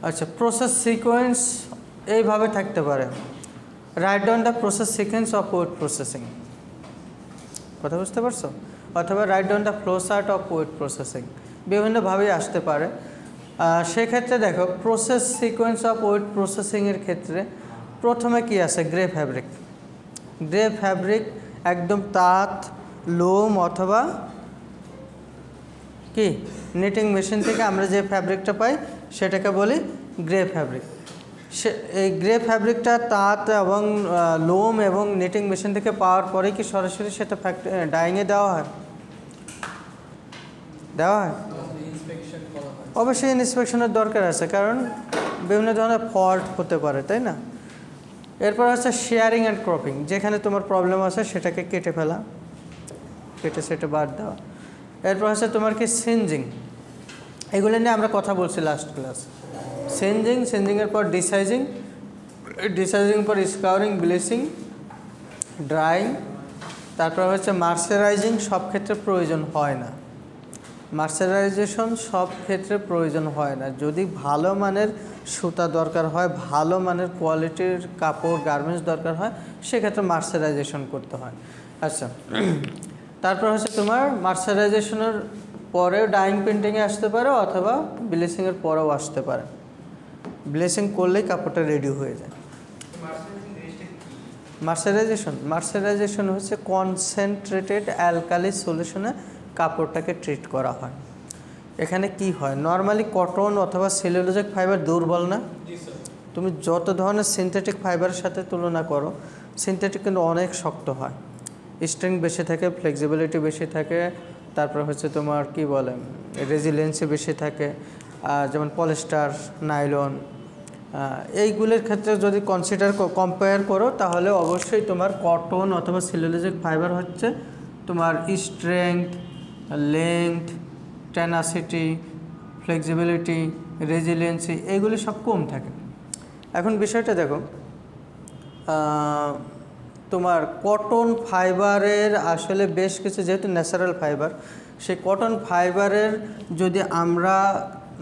আচ্ছা, process sequence এইভাবে থাকতে পারে, write down the process sequence of wet processing, কথা বুঝতে পারছো? অথবা write down the flow chart of wet processing, বিভিন্নভাবেই আসতে পারে। সেক্ষেত্রে দেখো, প্রসেস সিকোয়েন্স অফ ওয়েট প্রসেসিংয়ের ক্ষেত্রে প্রথমে কি আছে? Grey fabric. গ্রে ফ্যাব্রিক একদম তাঁত, লোম অথবা কি নিটিং মেশিন থেকে আমরা যে ফ্যাব্রিকটা পাই সেটাকে বলি গ্রে ফ্যাব্রিক। এই গ্রে ফ্যাব্রিকটা তাঁত এবং লোম এবং নিটিং মেশিন থেকে পাওয়ার পরে কি সরাসরি সেটা ডাইংয়ে দেওয়া হয়? দেওয়া হয়? অবশ্যই ইন্সপেকশনের দরকার আছে, কারণ বিভিন্ন ধরনের ফল্ট হতে পারে, তাই না? এরপর হচ্ছে শেয়ারিং অ্যান্ড ক্রপিং, যেখানে তোমার প্রবলেম আছে সেটাকে কেটে ফেলা, কেটে সেটা বাদ দেওয়া। এরপর হচ্ছে তোমার কি সিনজিং, এগুলো নিয়ে আমরা কথা বলছি লাস্ট ক্লাস। সিনজিংয়ের পর ডিসাইজিং, ডিসাইজিং পর স্কাউরিং, ব্লিচিং, ড্রাইং, তারপর হচ্ছে মার্সারাইজিং। সব ক্ষেত্রে প্রয়োজন হয় না, মার্সারাইজেশন সব ক্ষেত্রে প্রয়োজন হয় না। যদি ভালো মানের সুতা দরকার হয়, ভালো মানের কোয়ালিটির কাপড় গার্মেন্টস দরকার হয়, সেক্ষেত্রে মার্সারাইজেশন করতে হয়। আচ্ছা, তারপর হচ্ছে তোমার মার্সারাইজেশনের পরেও ডাইং পেন্টিংয়ে আসতে পারে অথবা ব্লিচিংয়ের পরেও আসতে পারে। ব্লিচিং করলেই কাপড়টা রেডি হয়ে যায়। মার্সারাইজেশন হচ্ছে কনসেন্ট্রেটেড অ্যালকালি সলিউশনে কাপড়টাকে ট্রিট করা হয়। এখানে কি হয়, নর্মালি কটন অথবা সেলুলোজিক ফাইবার দুর্বল না? তুমি যত ধরনের সিনথেটিক ফাইবারের সাথে তুলনা করো, সিনথেটিক কিন্তু অনেক শক্ত হয়, স্ট্রেংথ বেশি থাকে, ফ্লেক্সিবিলিটি বেশি থাকে, তারপর হচ্ছে তোমার কি বলে রেজিলিয়েন্সি বেশি থাকে। যেমন পলিস্টার, নাইলন, এইগুলোর ক্ষেত্রে যদি কম্পেয়ার করো তাহলে অবশ্যই তোমার কটন অথবা সেলুলোজিক ফাইবার হচ্ছে তোমার strength, length, tenacity, flexibility, resiliency এইগুলি সব কম থাকে। এখন বিষয়টা দেখো, তোমার কটন ফাইবারের আসলে বেশ কিছু, যেহেতু ন্যাচারাল ফাইবার, সেই কটন ফাইবারের যদি আমরা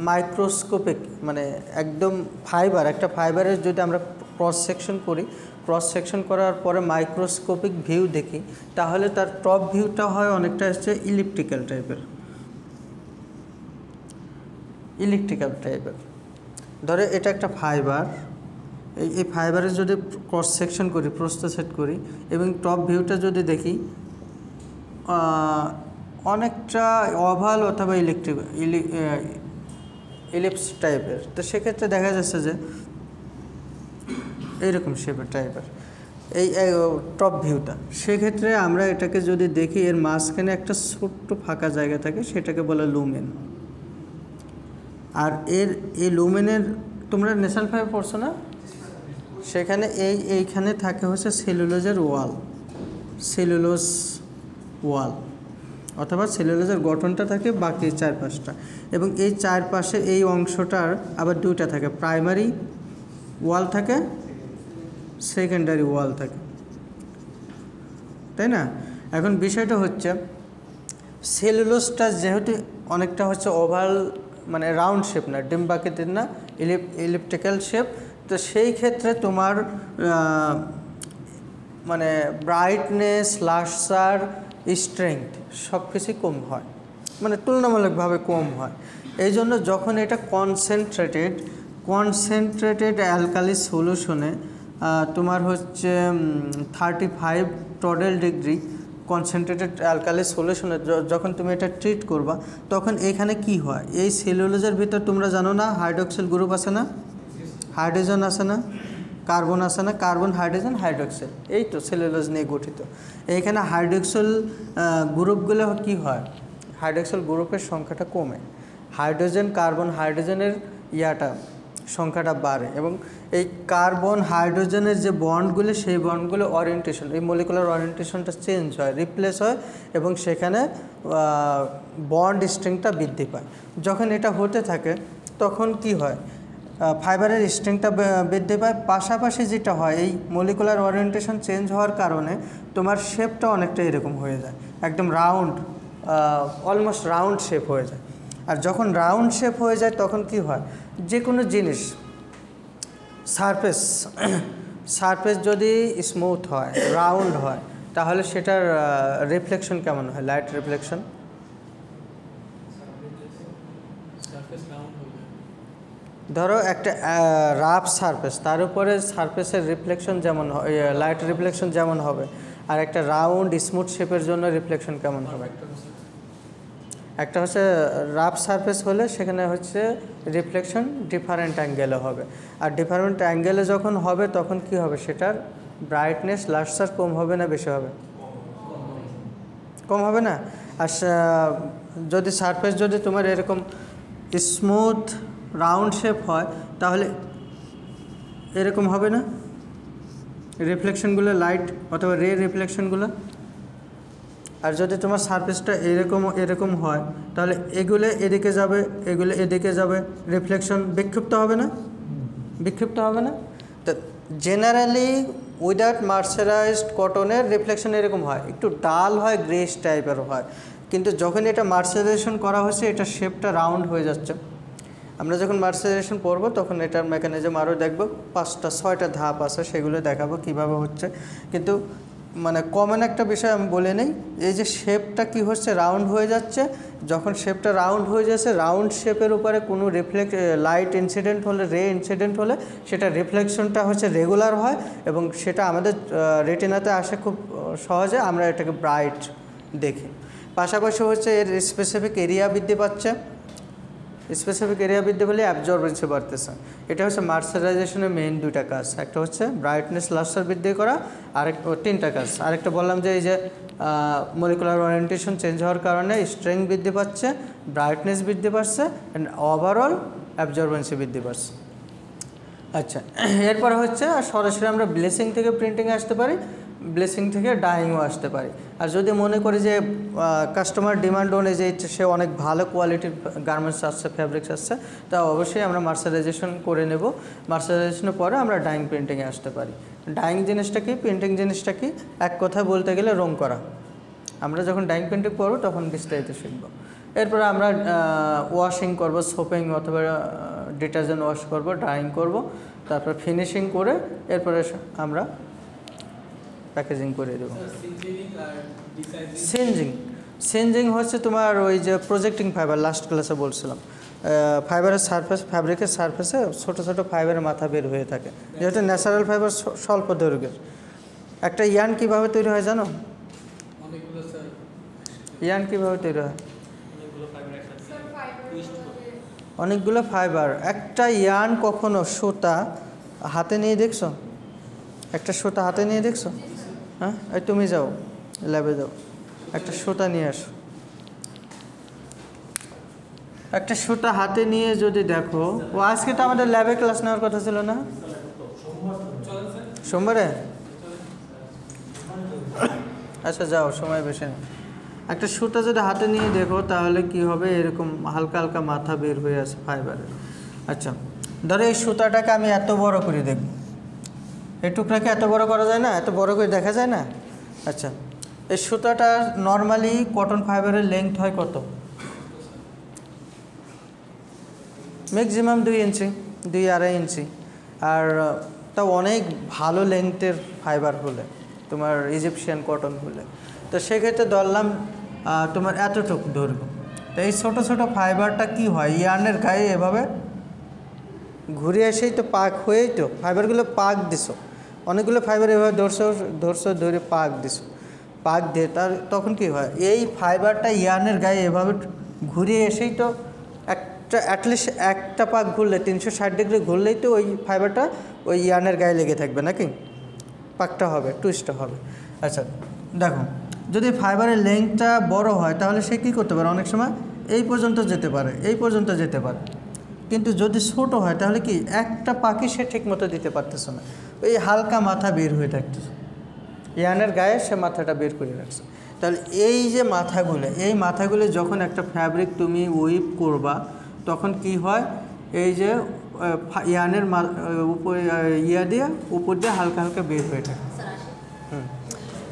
মাইক্রোস্কোপিক মানে একদম ফাইবার, একটা ফাইবারের যদি আমরা ক্রস সেকশন করি, ক্রস সেকশন করার পরে মাইক্রোস্কোপিক ভিউ দেখি, তাহলে তার টপ ভিউটা হয় অনেকটা হচ্ছে ইলিপ্টিক্যাল টাইপের। ধরে এটা একটা ফাইবার, এই ফাইবারের যদি ক্রস সেকশন করি, প্রস্থ সেট করি এবং টপ ভিউটা যদি দেখি অনেকটা ওভাল অথবা ইলিপস টাইপের, তো সেক্ষেত্রে দেখা যাচ্ছে যে এইরকম শেপের টাইপের এই টপ ভিউটা। সেক্ষেত্রে আমরা এটাকে যদি দেখি, এর মাঝখানে একটা ছোট্ট ফাঁকা জায়গা থাকে, সেটাকে বলে লুমেন। আর এই লুমেনের তোমরা ন্যাচারাল ফাইবার পড়ছো না? সেখানে এইখানে থাকে হচ্ছে সেলুলোজের ওয়াল, সেলুলোজ ওয়াল অথবা সেলুলোজের গঠনটা থাকে বাকি চারপাশটা, এবং এই চারপাশে এই অংশটার আবার দুইটা থাকে, প্রাইমারি ওয়াল থাকে, সেকেন্ডারি ওয়াল থাকে, তাই না? এখন বিষয়টা হচ্ছে সেলুলোজটা যেহেতু অনেকটা হচ্ছে ওভাল মানে রাউন্ড শেপ না, ডিম্বাকৃতির না, ইলিপ্টিক্যাল শেপ, তো সেই ক্ষেত্রে তোমার মানে ব্রাইটনেস, লাস্টার, স্ট্রেংথ সব কিছুই কম হয়, মানে তুলনামূলকভাবে কম হয়। এই জন্য যখন এটা কনসেন্ট্রেটেড অ্যালকালি সলিউশনে তোমার হচ্ছে 35 টোটাল ডিগ্রি কনসেন্ট্রেটেড অ্যালকালি সলিউশনে যখন তুমি এটা ট্রিট করবা, তখন এখানে কি হয়, এই সেলুলোজের ভিতর তোমরা জানো না হাইড্রক্সিল গ্রুপ আছে না, হাইড্রোজেন আছে না, কার্বন আছে না, কার্বন, হাইড্রোজেন, হাইড্রক্সিল, এই তো সেলুলোজ নিয়ে গঠিত। এইখানে হাইড্রক্সিল গ্রুপগুলো কি হয়, হাইড্রক্সিল গ্রুপের সংখ্যাটা কমে, হাইড্রোজেন, কার্বন, হাইড্রোজেনের সংখ্যাটা বাড়ে, এবং এই কার্বন হাইড্রোজেনের যে বন্ডগুলো, সেই বন্ডগুলো ওরিয়েন্টেশন, এই মলিকুলার ওরিয়েন্টেশনটা চেঞ্জ হয়, রিপ্লেস হয়, এবং সেখানে বন্ড স্ট্রেংথটা বৃদ্ধি পায়। যখন এটা হতে থাকে তখন কি হয়, ফাইবারের স্ট্রেংথটা বৃদ্ধি পায়, পাশাপাশি যেটা হয় এই মলিকুলার ওরিয়েন্টেশন চেঞ্জ হওয়ার কারণে তোমার শেপটা অনেকটা এরকম হয়ে যায়, একদম রাউন্ড, অলমোস্ট রাউন্ড শেপ হয়ে যায়। আর যখন রাউন্ড শেপ হয়ে যায় তখন কি হয়, যে কোনো জিনিস সারফেস যদি স্মুথ হয়, রাউন্ড হয়, তাহলে সেটার রিফ্লেকশন কেমন হয়, লাইট রিফ্লেকশন? ধরো একটা রাফ সারফেস, তার উপরে সারফেসের রিফ্লেকশন যেমন লাইট রিফ্লেকশন যেমন হবে, আর একটা রাউন্ড স্মুথ শেপের জন্য রিফ্লেকশন কেমন হবে? একটা হচ্ছে রাফ সারফেস হলে সেখানে হচ্ছে রিফ্লেকশন ডিফারেন্ট অ্যাঙ্গেলে হবে, আর ডিফারেন্ট অ্যাঙ্গেলে যখন হবে তখন কি হবে, সেটার ব্রাইটনেস লাস্টার কম হবে না বেশি হবে? কম হবে না। আর যদি সারফেস যদি তোমার এরকম স্মুথ রাউন্ড শেপ হয় তাহলে এরকম হবে না রিফ্লেকশনগুলো, লাইট অথবা রে রিফ্লেকশনগুলো। আর যদি তোমার সারফেসটা এরকম হয় তাহলে এগুলো এদিকে যাবে, এগুলো এদিকে যাবে, রিফ্লেকশন বিক্ষিপ্ত হবে না? বিক্ষিপ্ত হবে না। তো জেনারেলি উইদাউট মার্সারাইজড কটনের রিফ্লেকশন এরকম হয়, একটু ডাল হয়, গ্রেস টাইপের হয়, কিন্তু যখন এটা মার্সারাইজেশন করা হচ্ছে এটা শেপটা রাউন্ড হয়ে যাচ্ছে। আমরা যখন মার্সারাইজেশন করব তখন এটার মেকানিজম আরও দেখব, 5-6টা ধাপ আছে, সেগুলো দেখাবো কিভাবে হচ্ছে। কিন্তু মানে কমন একটা বিষয় আমি বলে নেই, এই যে শেপটা কি হচ্ছে, রাউন্ড হয়ে যাচ্ছে। যখন শেপটা রাউন্ড হয়ে যাচ্ছে, রাউন্ড শেপের উপরে কোনো লাইট ইনসিডেন্ট হলে, রে ইনসিডেন্ট হলে সেটা রিফ্লেকশনটা হচ্ছে রেগুলার হয় এবং সেটা আমাদের রেটিনাতে আসে খুব সহজে, আমরা এটাকে ব্রাইট দেখি। পাশাপাশি হচ্ছে এর স্পেসিফিক এরিয়া বৃদ্ধি পাচ্ছে, স্পেসিফিক এরিয়া বৃদ্ধি পেলে অ্যাবজর্বেন্সি বাড়তেছে। এটা হচ্ছে মার্সারাইজেশনের মেইন 2টা কাজ, একটা হচ্ছে ব্রাইটনেস লাস্টার বৃদ্ধি করা, আরেকটা 3টা কাজ। আরেকটা বললাম যে এই যে মলিকুলার ওরিয়েন্টেশন চেঞ্জ হওয়ার কারণে স্ট্রেংথ বৃদ্ধি পাচ্ছে, ব্রাইটনেস বৃদ্ধি পাচ্ছে অ্যান্ড ওভারঅল অ্যাবজর্বেন্সি বৃদ্ধি পাচ্ছে। আচ্ছা, এরপর হচ্ছে সরাসরি আমরা ব্লেসিং থেকে প্রিন্টিংয়ে আসতে পারি, ব্লেসিং থেকে ডাইংও আসতে পারি। আর যদি মনে করি যে কাস্টমার ডিমান্ড অনুযায়ী সে অনেক ভালো কোয়ালিটির গার্মেন্টস আসছে, ফ্যাব্রিক্স আসছে, তা অবশ্যই আমরা মার্সারাইজেশন করে নেব। মার্সারাইজেশনের পরে আমরা ডাইং প্রিন্টিংয়ে আসতে পারি। ডাইং জিনিসটা কি, প্রিন্টিং জিনিসটা কি, এক কথায় বলতে গেলে রং করা। আমরা যখন ডাইং প্রিন্টিং করবো তখন বিস্তারিত শিখব। এরপরে আমরা ওয়াশিং করব, সোপিং অথবা ডিটারজেন্ট ওয়াশ করব, ড্রাইং করব, তারপর ফিনিশিং করে এরপরে আমরা প্যাকেজিং করে দেবো। সিনজিং হচ্ছে তোমার ওই যে প্রজেক্টিং ফাইবার, লাস্ট ক্লাসে বলছিলাম, ফাইবারের সারফেস, ফ্যাব্রিকের সারফেসে ছোটো ছোটো ফাইবারের মাথা বের হয়ে থাকে, যেহেতু ন্যাচারাল ফাইবার স্বল্প দৈর্ঘ্যের। একটা ইয়ার্ন কীভাবে তৈরি হয় জানো? ইয়ার্ন কীভাবে তৈরি হয়? অনেকগুলো ফাইবার। একটা ইয়ার্ন কখনো সুতা হাতে নিয়ে দেখছো? একটা সুতা হাতে নিয়ে দেখছো? হ্যাঁ, এই তুমি যাও ল্যাবে যাও, একটা সুতা নিয়ে আসো। একটা সুতা হাতে নিয়ে যদি দেখো, ও আজকে তো আমাদের ল্যাবে ক্লাস নেওয়ার কথা ছিল না? সোমবারে? আচ্ছা যাও, সময় বেশি না। একটা সুতা যদি হাতে নিয়ে দেখো তাহলে কি হবে, এরকম হালকা হালকা মাথা বের হয়ে আসে ফাইবারের। আচ্ছা, ধরো এই সুতাটাকে আমি এত বড় করে দেখব, এই টুকরাকে এত বড় করা যায় না, এত বড় করে দেখা যায় না? আচ্ছা, এই সুতাটা নর্মালি কটন ফাইবারের লেংথ হয় কত? ম্যাক্সিমাম 2 ইঞ্চি, 2-2.5 ইঞ্চি। আর তাও অনেক ভালো লেংথের ফাইবার হলে, তোমার ইজিপশিয়ান কটন হলে, তো সেক্ষেত্রে ধরলাম তোমার এতটুকু দৈর্ঘ্য। তো এই ছোটো ছোটো ফাইবারটা কি হয়, ইয়ার্নের গায়ে এভাবে ঘুরে এসেই তো পাক হয়েই তো ফাইবারগুলো পাক দিছো, অনেকগুলো ফাইবার এভাবে ধরে পাক দিছো, পাক দিয়ে তখন কি হয়, এই ফাইবারটা ইয়ার্নের গায়ে এভাবে ঘুরিয়ে এসেই তো একটা অ্যাটলিস্ট একটা পাক ঘুরলে 360 ডিগ্রি ঘুরলেই তো ওই ফাইবারটা ওই ইয়ার্নের গায়ে লেগে থাকবে নাকি, পাকটা হবে, টুইস্টটা হবে। আচ্ছা দেখো, যদি ফাইবারের লেংথটা বড় হয় তাহলে সে কী করতে পারে, অনেক সময় এই পর্যন্ত যেতে পারে, এই পর্যন্ত যেতে পারে। কিন্তু যদি ছোট হয় তাহলে কি একটা পাখি সে ঠিক মতো দিতে পারতেছে না, ওই হালকা মাথা বের হয়ে থাকতেছে, ইয়ানের গায়ে সে মাথাটা বের করে রাখছে। তাহলে এই যে মাথাগুলো, এই মাথাগুলো যখন একটা ফ্যাব্রিক তুমি উইভ করবা তখন কি হয়, এই যে ইয়ানের উপরে উপর দিয়ে হালকা হালকা বের হয়ে থাকে,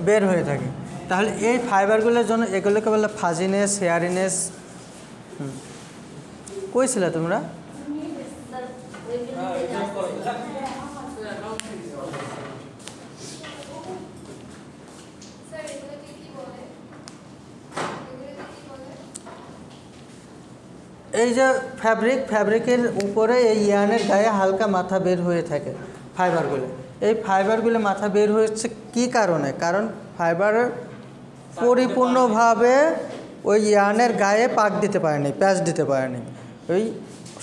বের হয়ে থাকে। তাহলে এই ফাইবারগুলোর জন্য এগুলোকে বলে ফাজিনেস, হেয়ারিনেস। কই ছিল তোমরা? এই যে ফ্যাব্রিকের উপরে এই ইয়ানের গায়ে হালকা মাথা বের হয়ে থাকে ফাইবারগুলো। এই ফাইবারগুলো মাথা বের হয়েছে কি কারণে? কারণ ফাইবার পরিপূর্ণভাবে ওই ইয়ানের গায়ে পাক দিতে পারেনি, প্যাচ দিতে পারেনি। ওই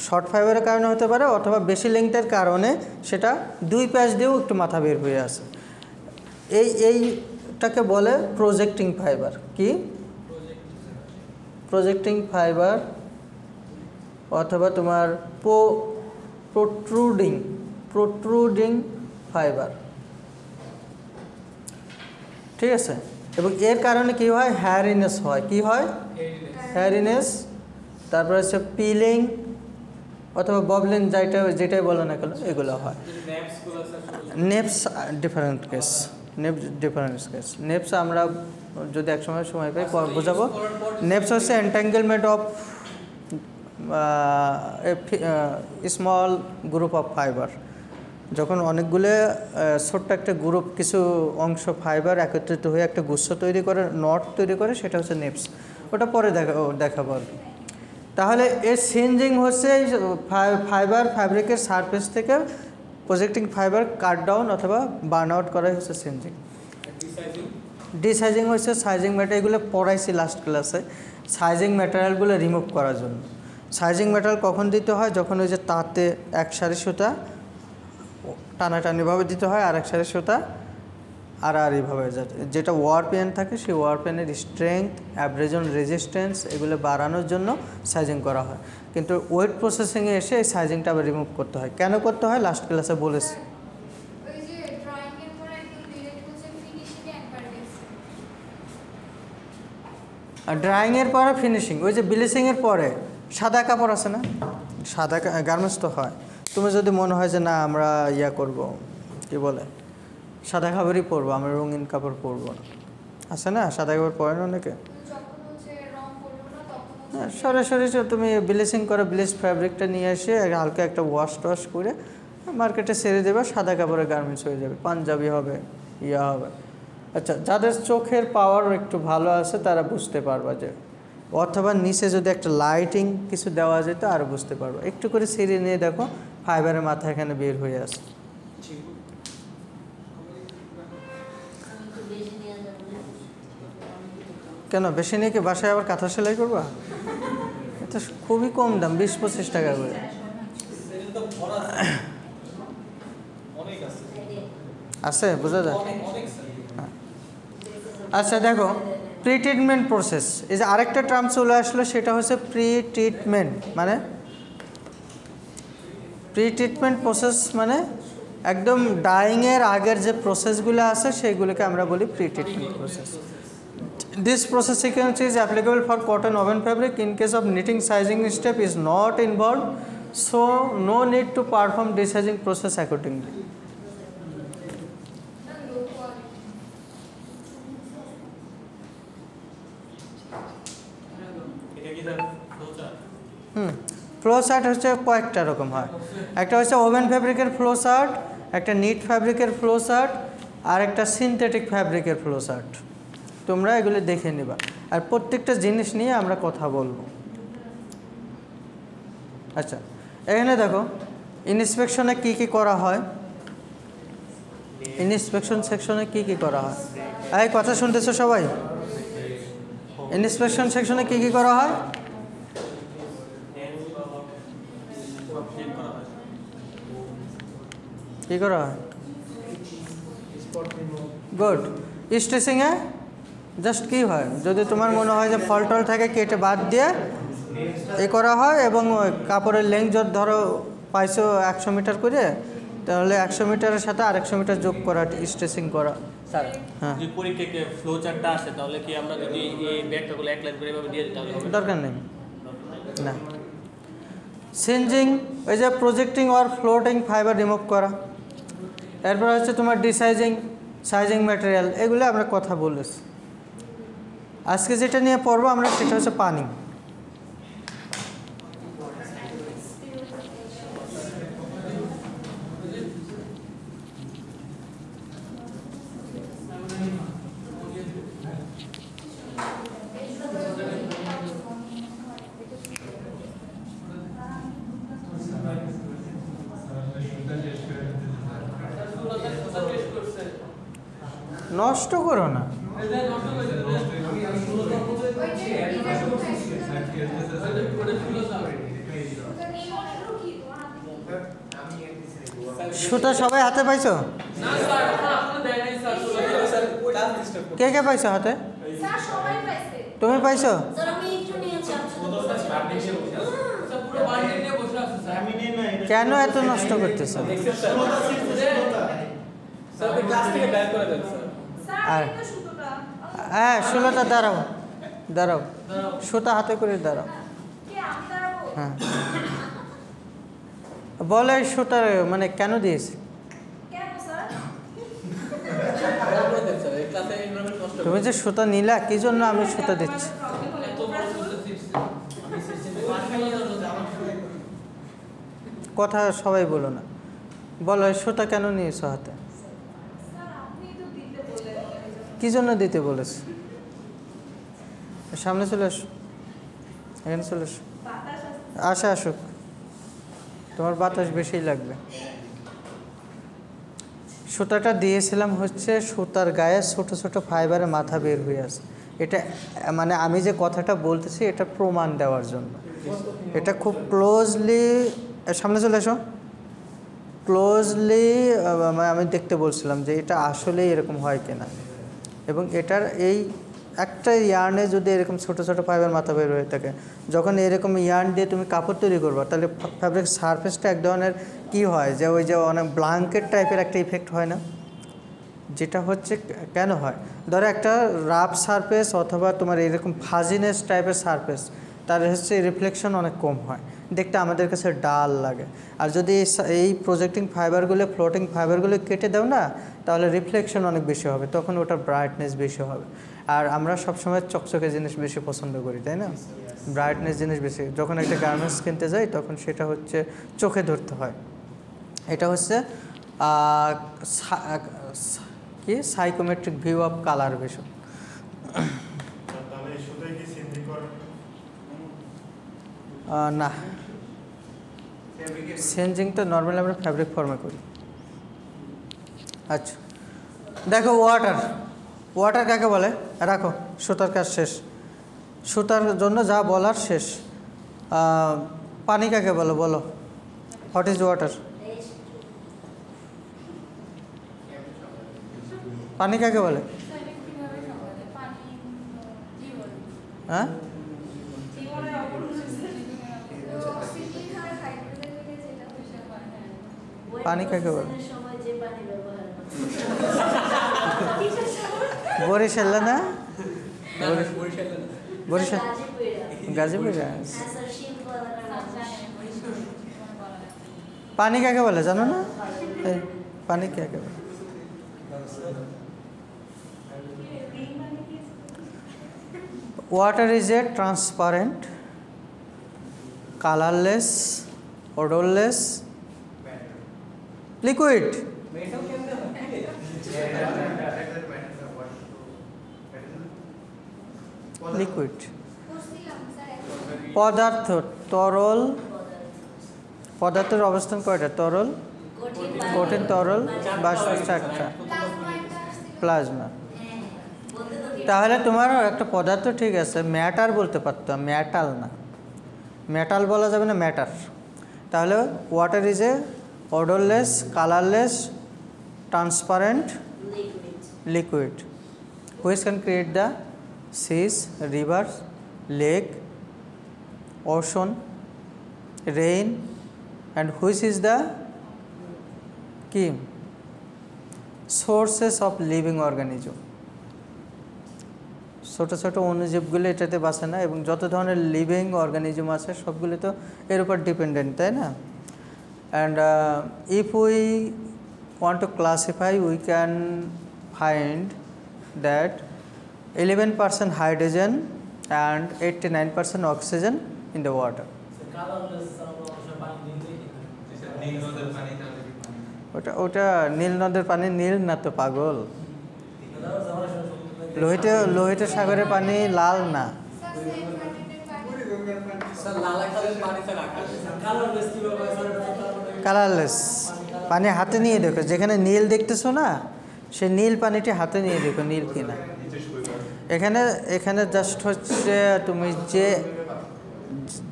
শর্ট ফাইবারের কারণে হতে পারে, অথবা বেশি লেংথের কারণে সেটা 2 প্যাচ দিয়েও একটু মাথা বের হয়ে আসে। এইটাকে বলে প্রজেক্টিং ফাইবার। কি? প্রজেক্টিং ফাইবার, অথবা তোমার প্রোট্রুডিং ফাইবার, ঠিক আছে। এবং এর কারণে কি হয়? হ্যারিনেস হয়। কি হয়? হ্যারিনেস। তারপর হচ্ছে পিলিং অথবা ববলিং, যেটাই বলো না কেন, এগুলো হয়। নেপস ডিফারেন্ট কেস। নেপস আমরা যদি একসময় সময় পাই বোঝাবো। নেপস হচ্ছে entanglement of small group of fibre. যখন অনেকগুলো ছোট্ট একটা গ্রুপ, কিছু অংশ ফাইবার একত্রিত হয়ে একটা গুচ্ছ তৈরি করে, নট তৈরি করে, সেটা হচ্ছে নেপস। ওটা পরে দেখাবো আর কি। তাহলে এর সিনজিং হচ্ছে ফ্যাব্রিকের সারফেস থেকে প্রজেক্টিং ফাইবার কাট ডাউন অথবা বার্ন আউট করাই হচ্ছে সিনজিং। ডিসাইজিং হচ্ছে সাইজিং ম্যাটেরিয়াল, এগুলো পড়াইছি লাস্ট ক্লাসে। সাইজিং ম্যাটেরিয়ালগুলো রিমুভ করার জন্য। সাইজিং ম্যাটেরিয়াল কখন দিতে হয়? যখন ওই যে তাতে এক সারি সুতা টানাটানিভাবে দিতে হয়, আর এক সারি সুতা আড়াআড়িভাবে, যেটা ওয়ার পেন থাকে সেই ওয়ার পেনের স্ট্রেংথ, অ্যাব্রেশন রেজিস্ট্যান্স এগুলো বাড়ানোর জন্য সাইজিং করা হয়। কিন্তু ওয়েট প্রসেসিংয়ে এসে এই সাইজিংটা আবার রিমুভ করতে হয়। কেন করতে হয়? লাস্ট ক্লাসে বলেছি। আর ড্রাইংয়ের পরে ফিনিশিং, ওই যে ব্লিচিংয়ের পরে সাদা কাপড় আছে না, সাদা গার্মেন্টস তো হয়। তুমি যদি মনে হয় যে না আমরা করব, কি বলে, সাদা কাপড়ই পরবো, আমরা রঙিন কাপড় পরবো না, আছে না, সাদা কাপড় পরে না অনেকে। হ্যাঁ, সরাসরি তুমি ব্লিচিং করে ব্লিচ ফ্যাব্রিকটা নিয়ে এসে হালকা একটা ওয়াশ করে মার্কেটে ছেড়ে দেবে, সাদা কাপড়ের গার্মেন্টস হয়ে যাবে, পাঞ্জাবি হবে, হবে। আচ্ছা, যাদের চোখের পাওয়ার একটু ভালো আছে তারা বুঝতে পারবা যে, অথবা নিচে যদি একটা লাইটিং কিছু দেওয়া যেত আরও বুঝতে পারবো। একটু করে ছিঁড়ে নিয়ে দেখো ফাইবারের মাথা এখানে বের হয়ে আসে। কেন বেশি নিয়ে কি বাসায় আবার কাঁথা সেলাই করবা? এটা খুবই কম দাম, 20-25 টাকা করে। আছে, বোঝা যায়। আচ্ছা দেখো, প্রি ট্রিটমেন্ট প্রসেস, এই যে আরেকটা টার্ম চলে আসলো, সেটা হচ্ছে প্রি ট্রিটমেন্ট। মানে প্রি ট্রিটমেন্ট প্রসেস মানে একদম ডাইংয়ের আগের যে প্রসেসগুলো আছে সেগুলোকে আমরা বলি pre treatment process. This process sequence is applicable for cotton woven fabric. In case of knitting, sizing step is not involved, so no need to perform desizing process accordingly. Flow chart হচ্ছে কয়েকটা রকম হয়। একটা হচ্ছে oven ফ্যাব্রিকের flow chart, একটা NEET ফ্যাব্রিকের flow chart, আর একটা সিনথেটিক ফ্যাব্রিকের ফ্লো চার্ট। তোমরা এগুলো দেখে নেবা, আর প্রত্যেকটা জিনিস নিয়ে আমরা কথা বলবো। আচ্ছা, এখানে দেখো ইন্সপেকশনে কি কি করা হয়, ইন্সপেকশন সেকশনে কি কি করা হয়। এই কথা শুনতেছো সবাই? ইন্সপেকশন সেকশনে কি কি করা হয়? কি করা হয়? গুড। স্টিচিংয়ে জাস্ট কি হয়, যদি তোমার মনে হয় যে ফল টল থাকে কেটে বাদ দিয়ে এ করা হয়, এবং কাপড়ের লেন্থ যদি ধরো পাইছো 100 মিটার করে, তাহলে 100 মিটারের সাথে আর 100 মিটার যোগ করা, স্টিচিং করা। স্যার, যদি পরীক্ষাতে ফ্লো চার্টটা আসে তাহলে কি আমরা যদি এই ব্যাগটাগুলো এক লাইন করে এভাবে দিয়ে দিই তাহলে হবে? দরকার নেই না। সিনজিং, ওই যে projecting or floating fibre remove করা। এরপর হচ্ছে তোমার ডিসাইজিং, সাইজিং ম্যাটেরিয়াল, এগুলো আমরা কথা বলেছি। আজকে যেটা নিয়ে পড়বো আমরা সেটা হচ্ছে পানি। নষ্ট করো না। সুতা সবাই হাতে পাইছো? কে কে পাইছো হাতে? তুমি পাইছো? কেন এত নষ্ট করতেছ? আর হ্যাঁ, সুতাটা দাঁড়াও দাঁড়াও, সুতা হাতে করে দাঁড়াও। হ্যাঁ, বলে সুতার মানে কেন দিয়েছি? তুমি যে সুতা নিলা কি জন্য আমি সুতা দিচ্ছি? কথা সবাই বলো না, বলো সুতা কেন নিয়েছো হাতে? কি জন্য দিতে বলেছ? সামনে চলে আসো, এখানে চলে আসো। আসুক, তোমার বাতাস বেশি লাগবে। সুতাটা দিয়েছিলাম হচ্ছে সুতার গায়ে ছোট ছোট ফাইবারে মাথা বের হয়ে আছে। এটা মানে আমি যে কথাটা বলতেছি এটা প্রমাণ দেওয়ার জন্য। এটা খুব ক্লোজলি, সামনে চলে এসো, ক্লোজলি আমি দেখতে বলছিলাম যে এটা আসলেই এরকম হয় কিনা। এবং এটার এই একটা ইয়ার্নে যদি এরকম ছোট ছোট ফাইবার মাথা বের হয়ে থাকে, যখন এরকম ইয়ার্ন দিয়ে তুমি কাপড় তৈরি করবা তাহলে ফ্যাব্রিক সারফেসটা এক ধরনের কী হয় যে ওই যে অনেক ব্ল্যাঙ্কেট টাইপের একটা ইফেক্ট হয় না, যেটা হচ্ছে কেন হয়? ধরো একটা রাফ সারফেস অথবা তোমার এরকম ফাজিনেস টাইপের সারফেস, তার হচ্ছে রিফ্লেকশন অনেক কম হয়, দেখতে আমাদের কাছে ডাল লাগে। আর যদি এই প্রজেক্টিং ফাইবারগুলো ফ্লোটিং ফাইবারগুলো কেটে দাও না, তাহলে রিফ্লেকশন অনেক বেশি হবে, তখন ওটার ব্রাইটনেস বেশি হবে। আর আমরা সবসময় চকচকে জিনিস বেশি পছন্দ করি, তাই না? ব্রাইটনেস জিনিস বেশি। যখন একটা গার্মেন্টস কিনতে যাই তখন সেটা হচ্ছে চোখে ধরতে হয়। এটা হচ্ছে কি psychometric view of colour vision. না, চেঞ্জিং তো নর্মালি আমরা ফ্যাব্রিক ফর্মে করি। আচ্ছা দেখো, ওয়াটার কাকে বলে? রাখো, সুতার কাজ শেষ, সুতার জন্য যা বলার শেষ। পানি কাকে বলো? বলো, হোয়াট ইজ ওয়াটার? পানি কাকে বলে? হ্যাঁ, পানি কাকে বলে? বরিশাল না? বরিশাল, গাজীপুর। পানি কাকে বলে জানো না? পানি কাকে বলে? Water is a transparent, colorless, odorless liquid. Liquid পদার্থ, তরল পদার্থের অবস্থান কয়টা? তরল, কঠিন, তরল, বাষ্প, চারটা, প্লাজমা। তাহলে তোমার একটা পদার্থ ঠিক আছে, ম্যাটার বলতে পারতাম, মেটাল না, মেটাল বলা যাবে না, ম্যাটার। তাহলে water is a odorless, colorless, transparent liquid which can create the seas, rivers, lake, ocean, rain, and which is the key sources of living organism. ছোট ছোট অণুজীবগুলো এটাতে বাঁচে না, এবং যত ধরনের লিভিং অর্গানিজম আছে সবগুলো তো এর উপর ডিপেন্ডেন্ট, তাই না? And if we want to classify, we can find that 11% hydrogen and 89% oxygen in the water. ওটা নীল নদের পানি, নীল না তো পাগল। লোহিত সাগরের পানি লাল না। কালারলেস পানি হাতে নিয়ে দেখো, যেখানে নীল দেখতেছো না সে নীল পানিটি হাতে নিয়ে দেখো নীল কিনা। এখানে এখানে জাস্ট হচ্ছে তুমি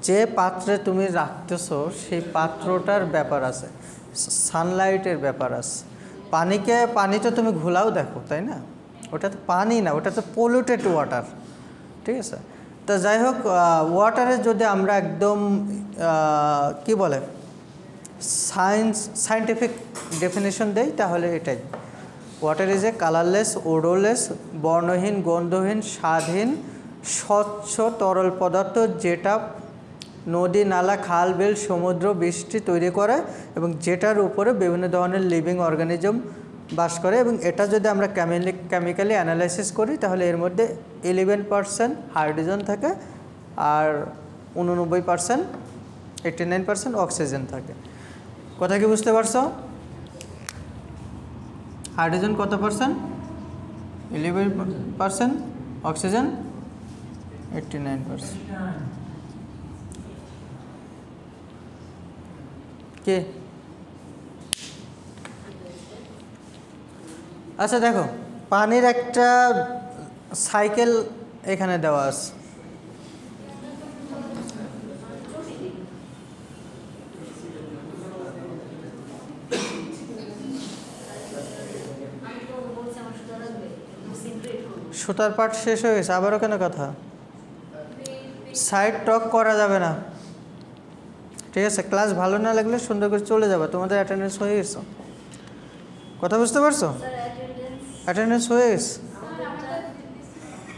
যে পাত্রে তুমি রাখতেছো সেই পাত্রটার ব্যাপার আছে, সানলাইটের ব্যাপার আছে। পানি তো তুমি ঘোলাও দেখো, তাই না? ওটা তো পানি না, ওটা তো পলিউটেড ওয়াটার, ঠিক আছে? তো যাই হোক, ওয়াটারে যদি আমরা একদম কি বলে সায়েন্টিফিক ডেফিনেশন দেই তাহলে এটাই, ওয়াটার ইজ এ কালারলেস, ওডোরলেস, বর্ণহীন, গন্ধহীন, স্বাদহীন, স্বচ্ছ তরল পদার্থ যেটা নদী, নালা, খাল, বিল, সমুদ্র, বৃষ্টি তৈরি করে এবং যেটার উপরে বিভিন্ন ধরনের লিভিং অর্গানিজম বাস করে। এবং এটা যদি আমরা কেমিক্যালি অ্যানালাইসিস করি তাহলে এর মধ্যে 11% হাইড্রোজেন থাকে আর 89%, 89% অক্সিজেন থাকে। কথা কি বুঝতে পারছো? হাইড্রোজেন কত পার্সেন্ট? 11%, অক্সিজেন 89%। কে? আচ্ছা দেখো, পানির একটা সাইকেল এখানে দেওয়া আছে। সুতার পাঠ শেষ হয়ে গেছে, আবারও কেন কথা? সাইড টক করা যাবে না, ঠিক আছে? ক্লাস ভালো না লাগলে সুন্দর করে চলে যাবে, তোমাদের অ্যাটেন্ডেন্স হয়ে গেছে। কথা বুঝতে পারছো? অ্যাটেন্ডেন্স হয়ে গেছে,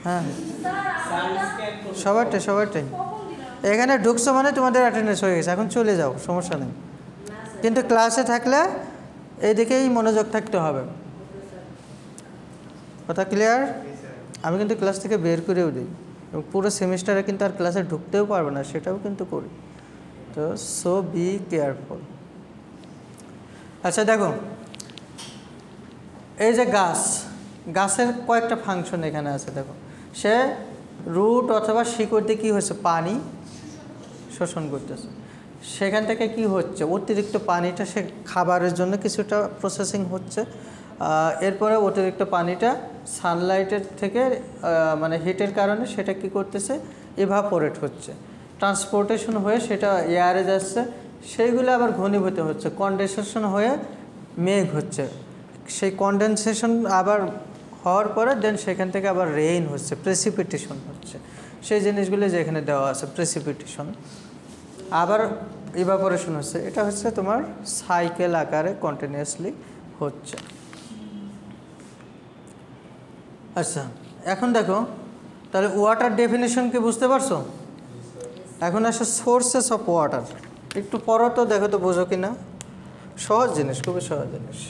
হ্যাঁ সবারটাই এখানে ঢুকছো মানে তোমাদের অ্যাটেন্ডেন্স হয়ে গেছে, এখন চলে যাও, সমস্যা নেই। কিন্তু ক্লাসে থাকলে এইদিকেই মনোযোগ থাকতে হবে। কথা ক্লিয়ার? আমি কিন্তু ক্লাস থেকে বের করেও দিই এবং পুরো সেমিস্টারে কিন্তু আর ক্লাসে ঢুকতেও পারবে না, সেটাও কিন্তু করি। তো সো বি কেয়ারফুল। আচ্ছা দেখো, এই যে গাছের কয়েকটা ফাংশন এখানে আছে। দেখো, সে রুট অথবা শিকড় দিয়ে কী হচ্ছে, পানি শোষণ করতেছে। সেখান থেকে কি হচ্ছে, অতিরিক্ত পানিটা সে খাবারের জন্য কিছুটা প্রসেসিং হচ্ছে, এরপরে অতিরিক্ত পানিটা সানলাইটের থেকে মানে হিটের কারণে সেটা কি করতেছে, ইভাপোরেট হচ্ছে, ট্রান্সপোর্টেশন হয়ে সেটা এয়ারে যাচ্ছে, সেইগুলো আবার ঘনীভূত হচ্ছে, কনডেনসেশন হয়ে মেঘ হচ্ছে, সেই কনডেনসেশন আবার হওয়ার পরে দেন সেখান থেকে আবার রেইন হচ্ছে, প্রেসিপিটেশন হচ্ছে। সেই জিনিসগুলো যেখানে দেওয়া আছে, প্রেসিপিটেশন আবার ইভাপোরেশন হচ্ছে, এটা হচ্ছে তোমার সাইকেল আকারে কন্টিনিউয়াসলি হচ্ছে। আচ্ছা এখন দেখো, তাহলে ওয়াটার ডেফিনেশন কি বুঝতে পারছো? এখন আসে সোর্সেস অফ ওয়াটার। একটু পরও তো দেখো তো বোঝো কি না, সহজ জিনিস, খুবই সহজ জিনিস।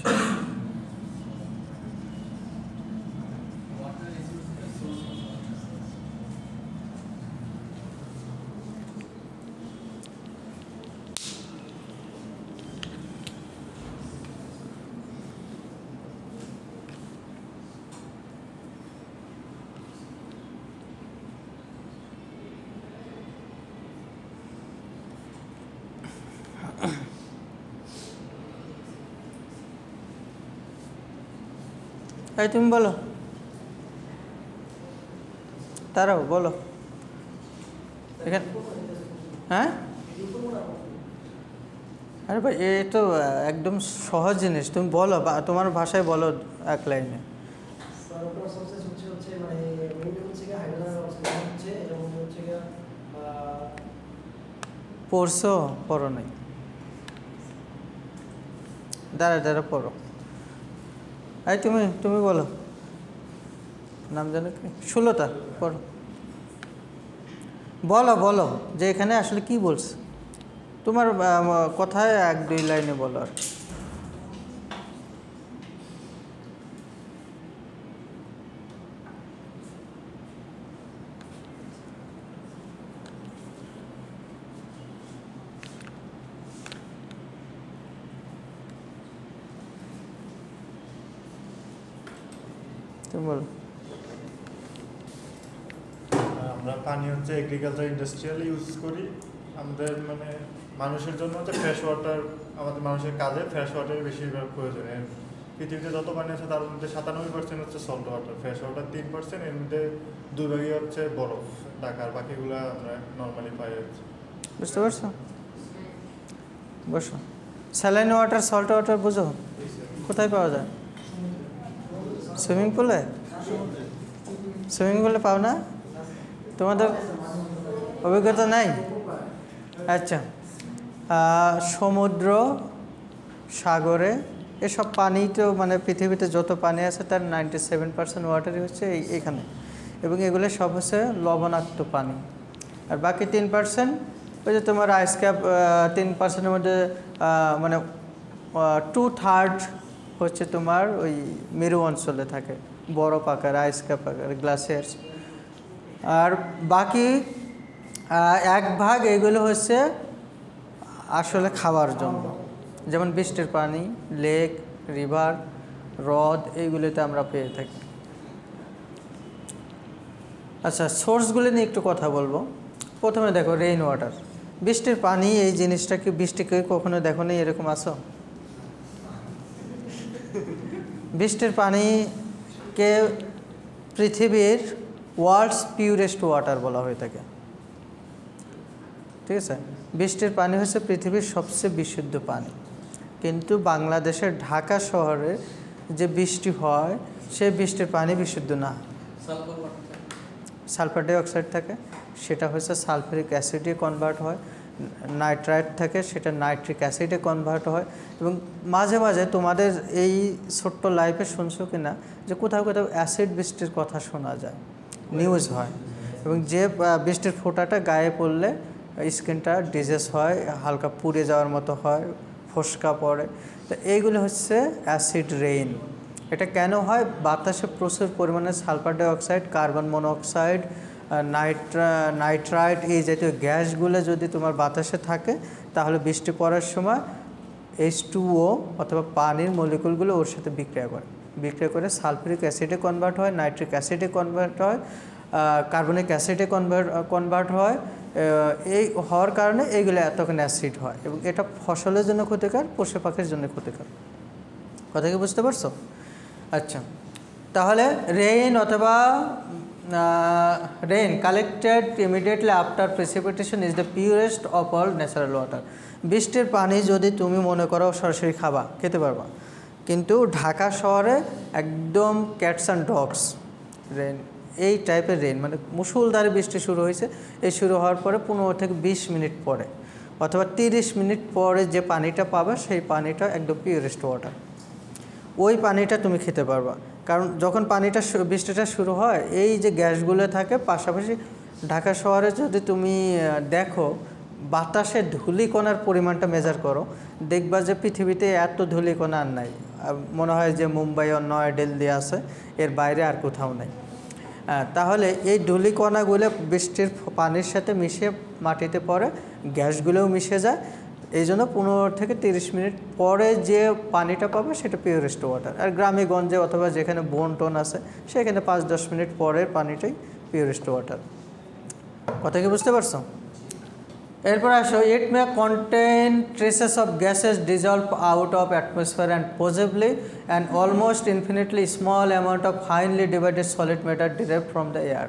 এই তুমি বলো, তারাও বলো এখানে। হ্যাঁ, আরে ভাই এ তো একদম সহজ জিনিস, তুমি বলো, তোমার ভাষায় বলো এক লাইনে। পড়ছো? পড়ো নাই? দাঁড়া পড়ো। এই তুমি বলো, নাম জানো কি? সুলতা, পড়ো, বলো যে এখানে আসলে কি বলছে, তোমার কথায় 1-2 লাইনে বলো আর। বলো। আমরা পানি হচ্ছে এগ্রিকালচার ইন্ডাস্ট্রিয়াল ইউজ করি, আমাদের মানে মানুষের জন্য হচ্ছে ফ্রেশ ওয়াটার, আমাদের মানুষের কাজে ফ্রেশ ওয়াটারের বেশিরভাগ প্রয়োজন। পৃথিবীতে যত পানি আছে তার মধ্যে 97% হচ্ছে সল্ট ওয়াটার, ফ্রেশ ওয়াটার 3%, এর মধ্যে 2 ভাগই হচ্ছে বরফ, ঢাকার বাকিগুলো আমরা নর্মালি পাই হচ্ছে। বুঝতে পারছো? বসো। স্যালাইন ওয়াটার, সল্ট ওয়াটার বুঝো কোথায় পাওয়া যায়? সুইমিং পুলে? সুইমিং পুলে পাও না? তোমাদের অভিজ্ঞতা নাই? আচ্ছা, সমুদ্র, সাগরে এসব পানি তো মানে পৃথিবীতে যত পানি আছে তার 97% ওয়াটারই হচ্ছে এইখানে, এবং এগুলো সব হচ্ছে লবণাক্ত পানি। আর বাকি 3% ওই যে তোমার আইস ক্যাপ, 3%-এর মধ্যে মানে 2/3 হচ্ছে তোমার ওই মেরু অঞ্চলে থাকে, বরফ আকার, আইস ক্যাপ আকার, গ্লাসিয়ার্স। আর বাকি 1 ভাগ এগুলো হচ্ছে আসলে খাওয়ার জন্য, যেমন বৃষ্টির পানি, লেক, রিভার, হ্রদ, এইগুলিতে আমরা পেয়ে থাকি। আচ্ছা, সোর্সগুলি নিয়ে একটু কথা বলবো। প্রথমে দেখো রেইন ওয়াটার, বৃষ্টির পানি। এই জিনিসটা কি বৃষ্টিকে কখনো দেখো নি এরকম আসো? বৃষ্টির পানিকে পৃথিবীর ওয়ার্ল্ডস পিউরেস্ট ওয়াটার বলা হয়ে থাকে, ঠিক আছে? বৃষ্টির পানি হচ্ছে পৃথিবীর সবচেয়ে বিশুদ্ধ পানি, কিন্তু বাংলাদেশের ঢাকা শহরে যে বৃষ্টি হয় সেই বৃষ্টির পানি বিশুদ্ধ না। সালফার ডাইঅক্সাইড থাকে, সেটা হচ্ছে সালফারিক অ্যাসিডে কনভার্ট হয়। নাইট্রাইট থাকে, সেটা নাইট্রিক অ্যাসিডে কনভার্ট হয়। এবং মাঝে মাঝে তোমাদের এই ছোট্ট লাইফে শুনছো কি না যে কোথাও কোথাও অ্যাসিড বৃষ্টির কথা শোনা যায়, নিউজ হয়, এবং যে বৃষ্টির ফোঁটাটা গায়ে পড়লে স্কিনটা ডিজিজ হয়, হালকা পুড়ে যাওয়ার মতো হয়, ফোসকা পড়ে। তো এইগুলো হচ্ছে অ্যাসিড রেইন। এটা কেন হয়? বাতাসে প্রচুর পরিমাণে sulphur dioxide, carbon monoxide, nitrite, এই জাতীয় গ্যাসগুলো যদি তোমার বাতাসে থাকে তাহলে বৃষ্টি পড়ার সময় H2O অথবা পানির মলিকুলগুলো ওর সাথে বিক্রিয়া করে সালফারিক অ্যাসিডে কনভার্ট হয়, নাইট্রিক অ্যাসিডে কনভার্ট হয়, কার্বনিক অ্যাসিডে কনভার্ট হয়। এই হওয়ার কারণে এইগুলো এতক্ষণ অ্যাসিড হয়, এবং এটা ফসলের জন্য ক্ষতিকর, পশু পাখির জন্য ক্ষতিকর। কথা কি বুঝতে পারছো? আচ্ছা, তাহলে রেইন অথবা rain collected immediately after precipitation is the purest of all natural water. বৃষ্টির পানি যদি তুমি মনে করো সরাসরি খেতে পারবা, কিন্তু ঢাকা শহরে একদম ক্যাটস অ্যান্ড ডগস রেইন, এই টাইপের রেইন, মানে মুষলধারে বৃষ্টি শুরু হয়েছে, এই শুরু হওয়ার পরে 15 থেকে 20 মিনিট পরে অথবা 30 মিনিট পরে যে পানিটা পাবে সেই পানিটা একদম পিউরেস্ট ওয়াটার। ওই পানিটা তুমি খেতে পারবা, কারণ যখন বৃষ্টিটা শুরু হয় এই যে গ্যাসগুলো থাকে। পাশাপাশি ঢাকা শহরে যদি তুমি দেখো বাতাসে ধূলিকণার পরিমাণটা মেজার করো, দেখবা যে পৃথিবীতে এত ধূলিকণা আর নাই। মনে হয় যে মুম্বাই ও নয়াদিল্লি আছে, এর বাইরে আর কোথাও নেই। তাহলে এই ধূলিকণাগুলো বৃষ্টির পানির সাথে মিশে মাটিতে পড়ে, গ্যাসগুলোও মিশে যায়। এই জন্য 15 থেকে 30 মিনিট পরে যে পানিটা পাবে সেটা পিউরেস্ট ওয়াটার। আর গ্রামে গঞ্জে অথবা যেখানে বন টন আছে সেখানে 5-10 মিনিট পরের পানিটাই পিউরেস্ট ওয়াটার। কথা কি বুঝতে পারছো? এরপর আসো, it may contain traces of gases dissolve out of atmosphere and possibly and almost infinitely small amount of finely divided solid matter derived from the air.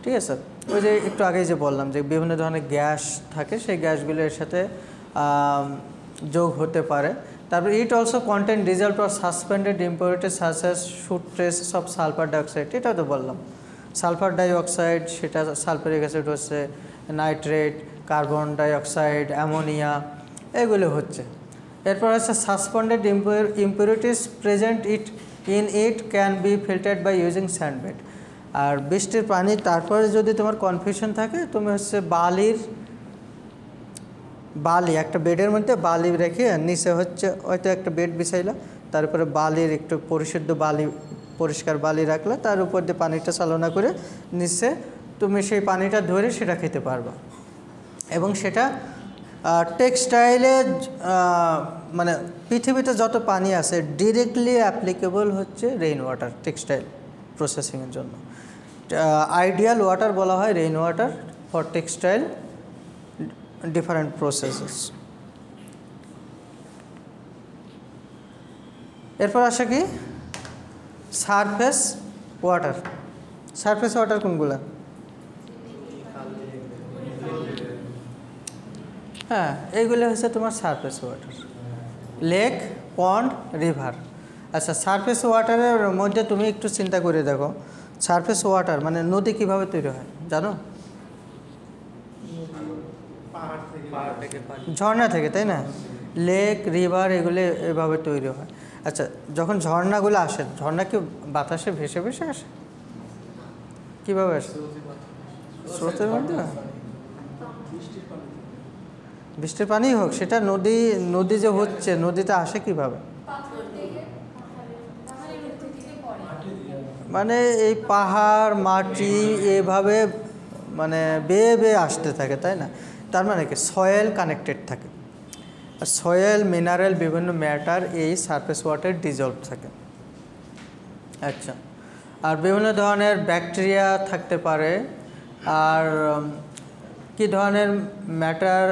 ঠিক আছে, ওই যে একটু আগেই যে বললাম যে বিভিন্ন ধরনের গ্যাস থাকে, সেই গ্যাসগুলো এর সাথে যোগ হতে পারে। তারপর it also contain dissolve or suspended impurities such as should traces of sulphur dioxide. এটাও তো বললাম, সালফার ডাইঅক্সাইড, সেটা সালফারিক অ্যাসিড হচ্ছে, নাইট্রেট, কার্বন ডাইঅক্সাইড, অ্যামোনিয়া, এগুলো হচ্ছে। এরপর হচ্ছে suspended impurities present in it can be filtered by using sand bed. আর বৃষ্টির পানি তারপরে যদি তোমার কনফিউশন থাকে, তুমি হচ্ছে বালি একটা বেডের মধ্যে বালি রেখে নিচে হচ্ছে হয়তো একটা বেড বিছাইলা, তারপরে বালির একটু পরিষ্কার বালি রাখলে, তার উপর দিয়ে পানিটা চালনা করে নিচে তুমি সেই পানিটা ধরে সেটা খেতে পারবা। এবং সেটা টেক্সটাইলে মানে পৃথিবীতে যত পানি আছে ডিরেক্টলি অ্যাপ্লিকেবল হচ্ছে রেইন ওয়াটার টেক্সটাইল প্রসেসিংয়ের জন্য। আইডিয়াল ওয়াটার বলা হয় rain water for textile different processes. এরপর আসে কি সারফেস ওয়াটার। সারফেস ওয়াটার কোনগুলা? হ্যাঁ, এইগুলো হচ্ছে তোমার সারফেস ওয়াটার, লেক, পন্ড, রিভার। আচ্ছা, সারফেস ওয়াটারের মধ্যে তুমি একটু চিন্তা করে দেখো, সারফেস ওয়াটার মানে নদী কিভাবে তৈরি হয় জানো? ঝর্ণা থেকে, তাই না? লেক, রিভার এগুলো এভাবে তৈরি হয়। আচ্ছা, যখন ঝর্ণাগুলো আসে, ঝর্ণা কি বাতাসে ভেসে ভেসে আসে? কীভাবে আসে? স্রোতের মধ্যে? বৃষ্টির পানি হোক, সেটা নদী যে হচ্ছে, নদীতে আসে কিভাবে? মানে এই পাহাড়, মাটি এভাবে মানে বেয়ে বেয়ে আসতে থাকে, তাই না? তার মানে কি সয়েল কানেক্টেড থাকে, আর সয়েল, মিনারেল, বিভিন্ন ম্যাটার এই সারফেস ওয়াটার ডিজলভ থাকে। আচ্ছা, আর বিভিন্ন ধরনের ব্যাকটেরিয়া থাকতে পারে। আর কি ধরনের ম্যাটার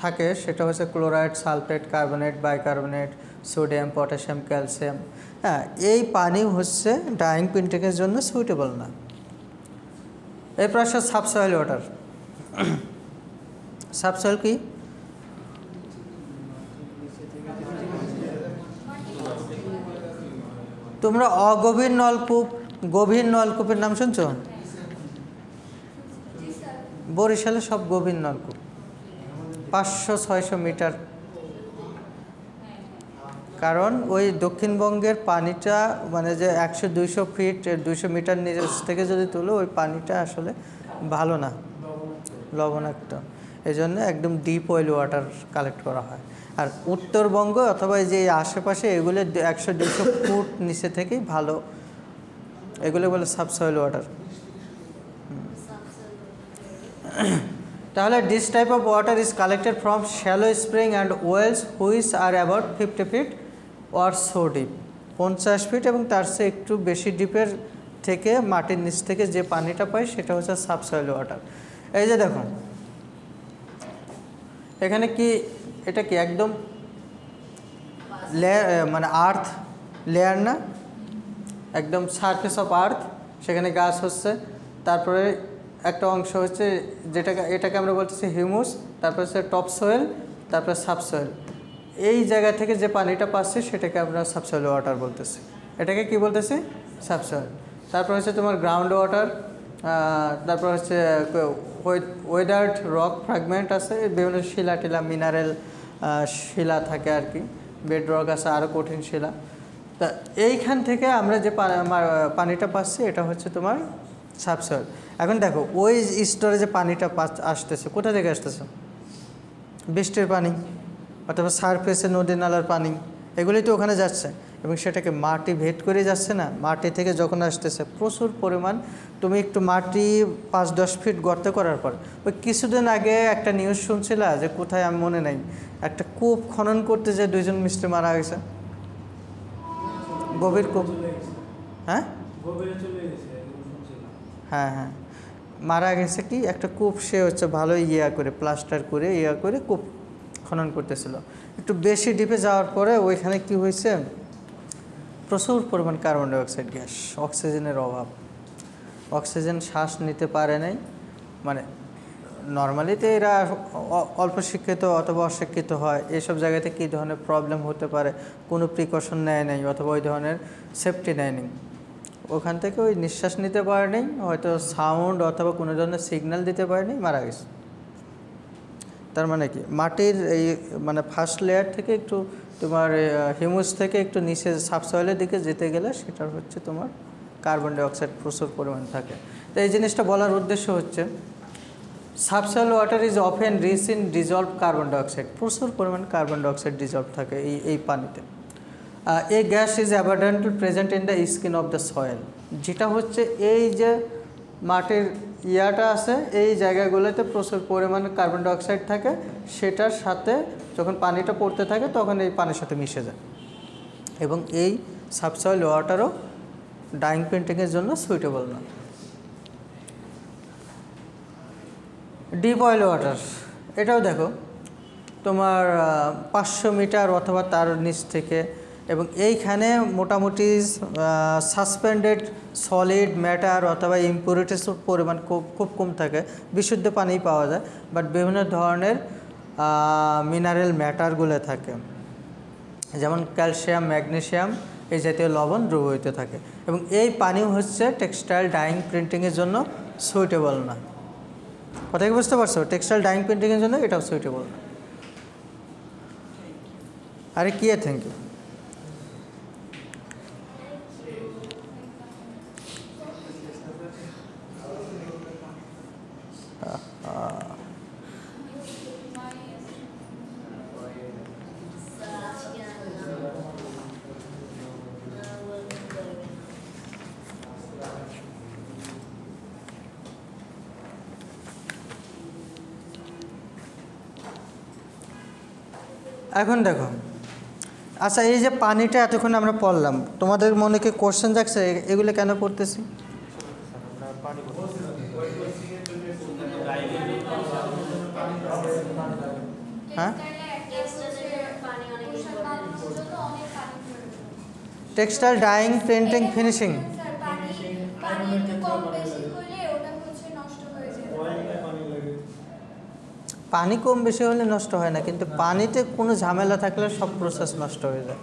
থাকে সেটা হচ্ছে chloride, sulphate, carbonate, bicarbonate, sodium, potassium, calcium. হ্যাঁ, এই পানি হচ্ছে ডাইং পেন্টিংয়ের জন্য সুইটেবল না। এরপর আসে সাবসয়েল ওয়াটার। সাবসয়েল কি? তোমরা অগভীর নলকূপ, গভীর নলকূপের নাম শুনছো? বরিশালে সব গভীর নলকূপ, 500-600 মিটার। কারণ ওই দক্ষিণবঙ্গের পানিটা মানে যে 100-200 ফিট, 200 মিটার নিচ থেকে যদি তুলো, ওই পানিটা আসলে ভালো না, লবণাক্ত। এই জন্য একদম ডিপ ওয়েল ওয়াটার কালেক্ট করা হয়। আর উত্তরবঙ্গ অথবা এই যে আশেপাশে এগুলো 100-200 ফুট নিচে থেকেই ভালো, এগুলো বলে সাবসয়েল ওয়াটার। তাহলে this type of water is collected from shallow spring and wells which are about 50 feet or so deep. 50 feet এবং তার চেয়ে একটু বেশি ডিপের থেকে মাটির নিচ থেকে যে পানিটা পাই সেটা হচ্ছে সাবসয়েল ওয়াটার। এই যে দেখো এখানে কি, এটা কি একদম লেয়ার মানে আর্থ লেয়ার না, একদম সারফেস অফ আর্থ, সেখানে গাছ হচ্ছে, তারপরে একটা অংশ হচ্ছে এটাকে আমরা বলতেছি হিউমাস, তারপর হচ্ছে টপ সয়েল, তারপর সাবসয়েল। এই জায়গা থেকে যে পানিটা পাচ্ছে সেটাকে আমরা সাবসয়েল ওয়াটার বলতেছি। এটাকে কি বলতেছি? সাবসয়েল। তারপর হচ্ছে তোমার গ্রাউন্ড ওয়াটার, তারপর হচ্ছে ওয়েদার্ড রক ফ্র্যাগমেন্ট আছে, বিভিন্ন শিলা টিলা, মিনারেল শিলা থাকে আর কি, বেড রক আছে, আরও কঠিন শিলা। তা এইখান থেকে আমরা যে পানিটা পাচ্ছি এটা হচ্ছে তোমার সাবসয়েল। এখন দেখো ওই স্তরে যে পানিটা আসতেছে, কোথা থেকে আসতেছে? বৃষ্টির পানি অথবা সারফেসে নদী নালার পানি, এগুলি তো ওখানে যাচ্ছে এবং সেটাকে মাটি ভেদ করে যাচ্ছে না। মাটি থেকে যখন আসতেছে প্রচুর পরিমাণ, তুমি একটু মাটি 5-10 ফিট গর্ত করার পর, ওই কিছুদিন আগে একটা নিউজ শুনছিলা যে কোথায় আমি মনে নাই, একটা কূপ খনন করতে যে 2জন মিস্ত্রি মারা গেছে, গভীর কূপ। হ্যাঁ হ্যাঁ হ্যাঁ, মারা গেছে কি একটা কূপ, সে হচ্ছে ভালো করে প্লাস্টার করে করে কূপ খনন করতেছিল। একটু বেশি ডিপে যাওয়ার পরে ওইখানে কি হয়েছে, প্রচুর পরিমাণ কার্বন ডাইঅক্সাইড গ্যাস, অক্সিজেনের অভাব, অক্সিজেন শ্বাস নিতে পারে নাই। মানে নর্মালিতে এরা অল্প শিক্ষিত অথবা অশিক্ষিত হয়, এইসব জায়গাতে কী ধরনের প্রবলেম হতে পারে, কোনো প্রিকশন নেয় নাই অথবা ওই ধরনের সেফটি নেয়নি, ওখান থেকে ওই নিঃশ্বাস নিতে পারেনি, হয়তো সাউন্ড অথবা কোনো ধরনের সিগন্যাল দিতে পারেনি, মারা গেছে। তার মানে কি মাটির এই মানে ফার্স্ট লেয়ার থেকে একটু তোমার হিউমাস থেকে একটু নিচে সাবসয়েলের দিকে যেতে গেলে সেটার হচ্ছে তোমার কার্বন ডাইঅক্সাইড প্রচুর পরিমাণ থাকে। তো এই জিনিসটা বলার উদ্দেশ্য হচ্ছে subsoil water is often rich in dissolve carbon dioxide, প্রচুর পরিমাণ কার্বন ডাইঅক্সাইড ডিজলভ থাকে এই পানিতে। এই gas is abundantly present in the skin of the soil, যেটা হচ্ছে এই যে মাটির ইয়াটা আছে এই জায়গাগুলোতে প্রচুর পরিমাণে কার্বন ডাইঅক্সাইড থাকে, সেটার সাথে যখন পানিটা পড়তে থাকে তখন এই পানির সাথে মিশে যায়। এবং এই সাবসয়েল ওয়াটারও ডাইং পেন্টিংয়ের জন্য সুইটেবল না। ডিপ অয়েল ওয়াটার, এটাও দেখো তোমার 500 মিটার অথবা তার নিচ থেকে এবং এইখানে মোটামুটি সাসপেন্ডেড সলিড ম্যাটার অথবা ইম্পিউরিটিস পরিমাণ খুব কম থাকে, বিশুদ্ধ পানি পাওয়া যায়, বাট বিভিন্ন ধরনের মিনারেল ম্যাটারগুলো থাকে, যেমন ক্যালসিয়াম, ম্যাগনেসিয়াম এই জাতীয় লবণ দ্রবীভূত থাকে। এবং এই পানিও হচ্ছে টেক্সটাইল ডাইং প্রিন্টিংয়ের জন্য সুইটেবল না। কথা কি বুঝতে পারছো? টেক্সটাইল ডাইং প্রিন্টিংয়ের জন্য এটাও সুইটেবল না। আরে কি থ্যাংক ইউ। এখন দেখো, আচ্ছা এই যে পানিটা এতক্ষণ আমরা পড়লাম, তোমাদের মনে কি কোশ্চেন যাচ্ছে এগুলো কেন পড়তেছি? হ্যাঁ, টেক্সটাইল ডাইং প্রিন্টিং ফিনিশিং। পানি কম বেশি হলে নষ্ট হয় না, কিন্তু পানিতে কোনো ঝামেলা থাকলে সব প্রসেস নষ্ট হয়ে যায়।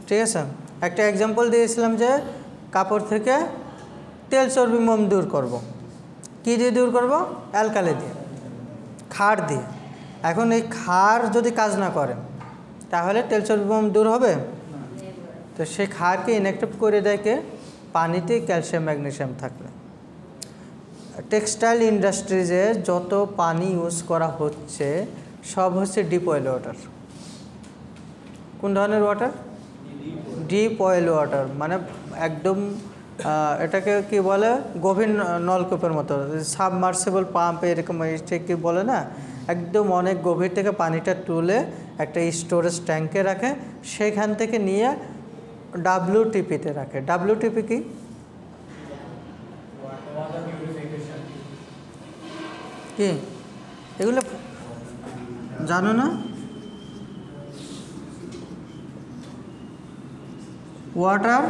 ঠিক আছে, একটা এক্সাম্পল দিয়েছিলাম যে কাপড় থেকে তেল চর্বি মোম দূর করব। কি দিয়ে দূর করব? অ্যালকালি দিয়ে, ক্ষার দিয়ে। এখন এই ক্ষার যদি কাজ না করে তাহলে তেল চর্বি মোম দূর হবে? তো সেই ক্ষারকে ইনঅ্যাক্টিভ করে দেয় কে? পানিতে ক্যালসিয়াম ম্যাগনেসিয়াম থাকলে। টেক্সটাইল ইন্ডাস্ট্রিজে যত পানি ইউজ করা হচ্ছে সব হচ্ছে ডিপ অয়েল ওয়াটার। কোন ধরনের ওয়াটার? ডিপ অয়েল ওয়াটার, মানে একদম এটাকে কি বলে, গভীর নলকূপের মতো, সাবমার্সিবল পাম্প এরকম কি বলে না, একদম অনেক গভীর থেকে পানিটা তুলে একটা স্টোরেজ ট্যাঙ্কে রাখে, সেখান থেকে নিয়ে WTPতে রাখে। WTP কি? কি এগুলো জানো না? ওয়াটার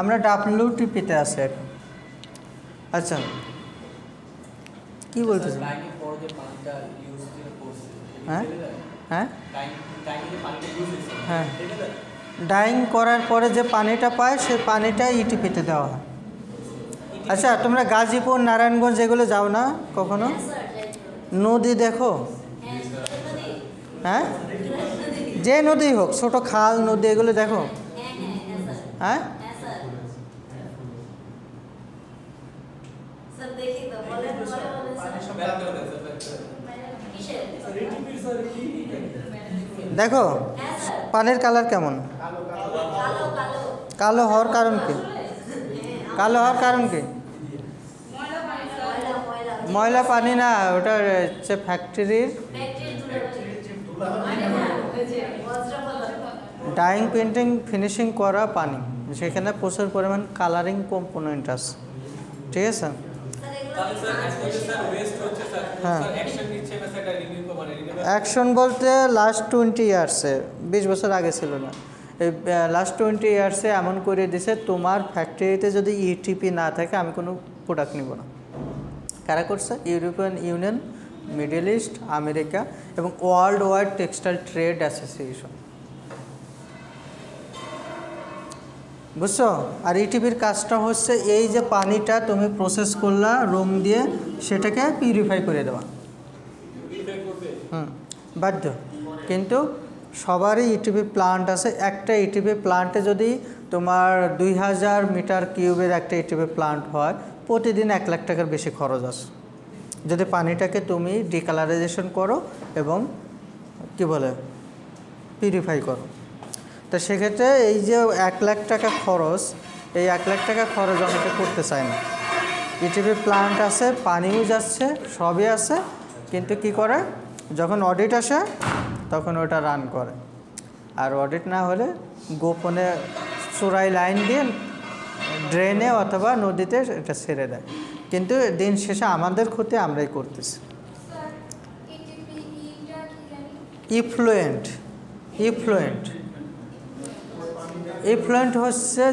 আমরা WTPতে আছে। আচ্ছা কি বলতেছেন? হ্যাঁ হ্যাঁ হ্যাঁ, ডাইং করার পরে যে পানিটা পায় সেই পানিটা ইটিপিতে দেওয়া হয়। আচ্ছা তোমরা গাজীপুর, নারায়ণগঞ্জ এগুলো যাও না কখনো? নদী দেখো, হ্যাঁ যে নদী হোক, ছোট খাল, নদী, এগুলো দেখো। হ্যাঁ দেখো পানির কালার কেমন? কালো হওয়ার কারণ কি? কালো হওয়ার কারণ কি? ময়লা পানি না, ওটা হচ্ছে ফ্যাক্টরির ডাইং পেন্টিং ফিনিশিং করা পানি, সেখানে প্রচুর পরিমাণ কালারিং কম্পোনেন্ট আছে। ঠিক আছে, হ্যাঁ অ্যাকশন বলতে লাস্ট 20 ইয়ার্সে, 20 বছর আগে ছিল না, এই লাস্ট 20 ইয়ার্সে এমন করে দিছে তোমার ফ্যাক্টরিতে যদি ইটিপি না থাকে আমি কোনো প্রোডাক্ট নিব না। কারা করছে? European union, middle east, America এবং world wide textile trade association. বুঝছো? আর ইটিপির কাজটা হচ্ছে এই যে পানিটা তুমি প্রসেস করলা রুম দিয়ে, সেটাকে পিউরিফাই করে দেওয়া। বাধ্য, কিন্তু সবারই ইটিপি প্লান্ট আছে। একটা ইটিপি প্লান্টে যদি তোমার 2000 মিটার কিউবের একটা ইটিপি প্লান্ট হয়, প্রতিদিন 1 লাখ টাকার বেশি খরচ আছে যদি পানিটাকে তুমি ডিকালারাইজেশন করো এবং কি বলে পিউরিফাই করো। তো সেক্ষেত্রে এই যে 1 লাখ টাকা খরচ, এই 1 লাখ টাকা খরচ অনেকে করতে চায় না। ইটিপি প্লান্ট আছে, পানিও যাচ্ছে, সবই আছে, কিন্তু কি করে যখন অডিট আসে তখন ওটা রান করে, আর অডিট না হলে গোপনে চোরাই লাইন দিয়ে ড্রেনে অথবা নদীতে এটা ছেড়ে দেয়, কিন্তু দিন শেষে আমাদের ক্ষতি আমরাই করতেছি। ইফ্লুয়েন্ট হচ্ছে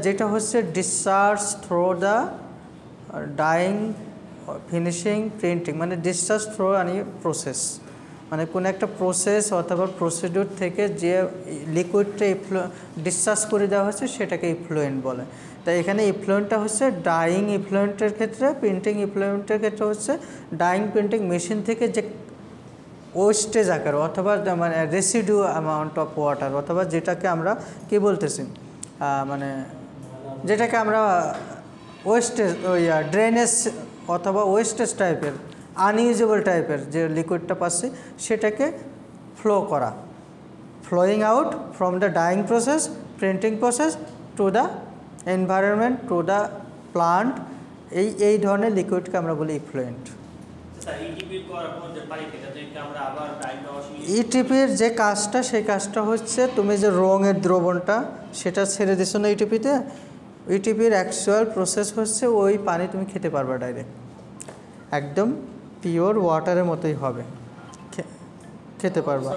যেটা হচ্ছে discharge through the dyeing, finishing, printing, মানে ডিসচার্জ থ্রু আনি প্রসেস, মানে কোনো একটা প্রসেস অথবা প্রসিডিউর থেকে যে লিকুইডটা ডিসচার্জ করে দেওয়া হচ্ছে সেটাকে ইফ্লুয়েন্ট বলে। তাই এখানে ইফ্লুয়েন্টটা হচ্ছে ডাইং ইফ্লুয়েন্টের ক্ষেত্রে, প্রিন্টিং ইফ্লুয়েন্টের ক্ষেত্রে হচ্ছে ডাইং প্রিন্টিং মেশিন থেকে যে ওয়েস্টেজ আকার অথবা মানে রেসিডিউ অ্যামাউন্ট অফ ওয়াটার, অথবা যেটাকে আমরা কি বলতেছি মানে যেটাকে আমরা ওয়েস্টেজ ড্রেনেজ অথবা ওয়েস্টেজ টাইপের আনইউজেবল টাইপের যে লিকুইডটা পাচ্ছি সেটাকে ফ্লো করা, flowing out from the dyeing process, printing process to the environment, to the plant, এই ধরনের লিকুইডকে আমরা বলি ইফ্লুয়েন্ট। ইটিপির যে কাজটা সেই কাজটা হচ্ছে তুমি যে রঙের দ্রবণটা সেটা ছেড়ে দিছো না ইটিপিতে, ইটিপির অ্যাকচুয়াল প্রসেস হচ্ছে ওই পানি তুমি খেতে পারবে ডাইরেক্ট, একদম পিওর ওয়াটারের মতোই হবে, খেতে পারবা।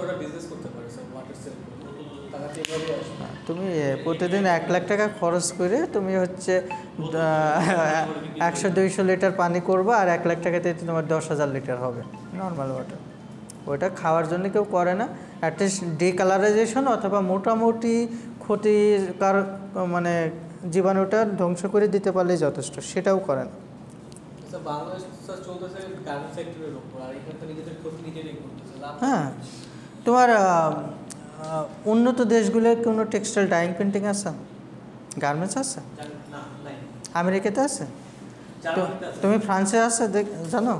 তুমি প্রতিদিন 1 লাখ টাকা খরচ করে তুমি হচ্ছে 100-200 লিটার পানি করবা, আর 1 লাখ টাকাতে তোমার 10,000 লিটার হবে নর্মাল ওয়াটার। ওইটা খাওয়ার জন্য কেউ করে না, অ্যাটলিস্ট ডিকালারাইজেশন অথবা মোটামুটি ক্ষতিকার মানে জীবাণুটা ধ্বংস করে দিতে পারলেই যথেষ্ট, সেটাও করে না। হ্যাঁ, তোমার উন্নত দেশগুলোর কোনো টেক্সটাইল ডাইং প্রিন্টিং আছে, গার্মেন্টস আছে, আমেরিকাতে আছে, তুমি ফ্রান্সে আছে জানো?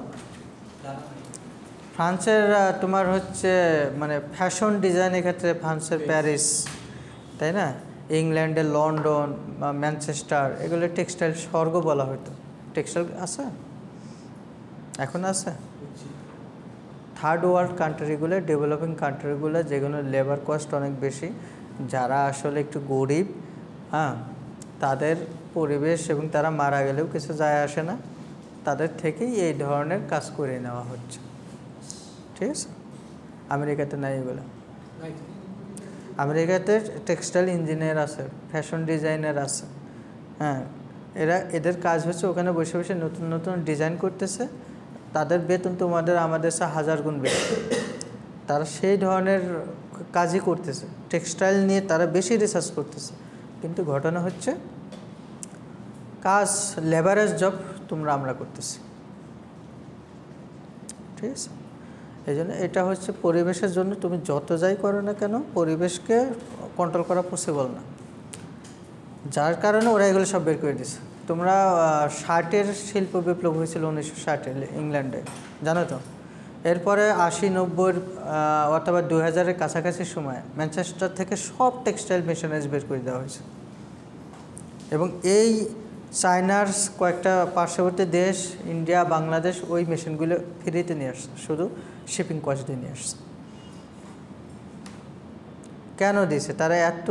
ফ্রান্সের তোমার হচ্ছে মানে ফ্যাশন ডিজাইনের ক্ষেত্রে ফ্রান্সের প্যারিস, তাই না, ইংল্যান্ডের লন্ডন বা ম্যানচেস্টার, এগুলো টেক্সটাইল স্বর্গ বলা হতো। টেক্সটাইল আছে, এখন আছে। থার্ড ওয়ার্ল্ড কান্ট্রিগুলো, ডেভেলপিং কান্ট্রিগুলো যেগুলো লেবার কস্ট অনেক বেশি, যারা আসলে একটু গরিব, হ্যাঁ, তাদের পরিবেশ এবং তারা মারা গেলেও কিছু যায় আসে না, তাদের থেকেই এই ধরনের কাজ করে নেওয়া হচ্ছে, ঠিক আছে? আমেরিকাতে নাই এগুলো। আমেরিকাতে টেক্সটাইল ইঞ্জিনিয়ার আছে, ফ্যাশন ডিজাইনার আছে, হ্যাঁ, এদের কাজ হচ্ছে ওখানে বসে বসে নতুন নতুন ডিজাইন করতেছে, তাদের বেতন তোমাদের আমাদের 1000 গুণ বেশি, তারা সেই ধরনের কাজই করতেছে, টেক্সটাইল নিয়ে তারা বেশি রিসার্চ করতেছে, কিন্তু ঘটনা হচ্ছে কাজ লেবারেজ জব আমরা করতেছি, ঠিক আছে? এই জন্য এটা হচ্ছে পরিবেশের জন্য তুমি যত যাই করো না কেন পরিবেশকে কন্ট্রোল করা পসিবল না, যার কারণে ওরা এগুলো সব বের করে দিছে। তোমরা 60-এর শিল্প বিপ্লব হয়েছিল 1960-এ ইংল্যান্ডে, জানো তো? এরপরে 80-90 অথবা 2000-এর কাছাকাছি সময় ম্যানচেস্টার থেকে সব টেক্সটাইল মেশিনারিজ বের করে দেওয়া হয়েছে, এবং এই চায়নার কয়েকটা পার্শ্ববর্তী দেশ, ইন্ডিয়া, বাংলাদেশ, ওই মেশিনগুলো ফ্রিতে নিয়ে আসছে, শুধু শিপিং কস্ট দিয়ে নিয়ে আসছে। কেন দিয়েছে তারা? এত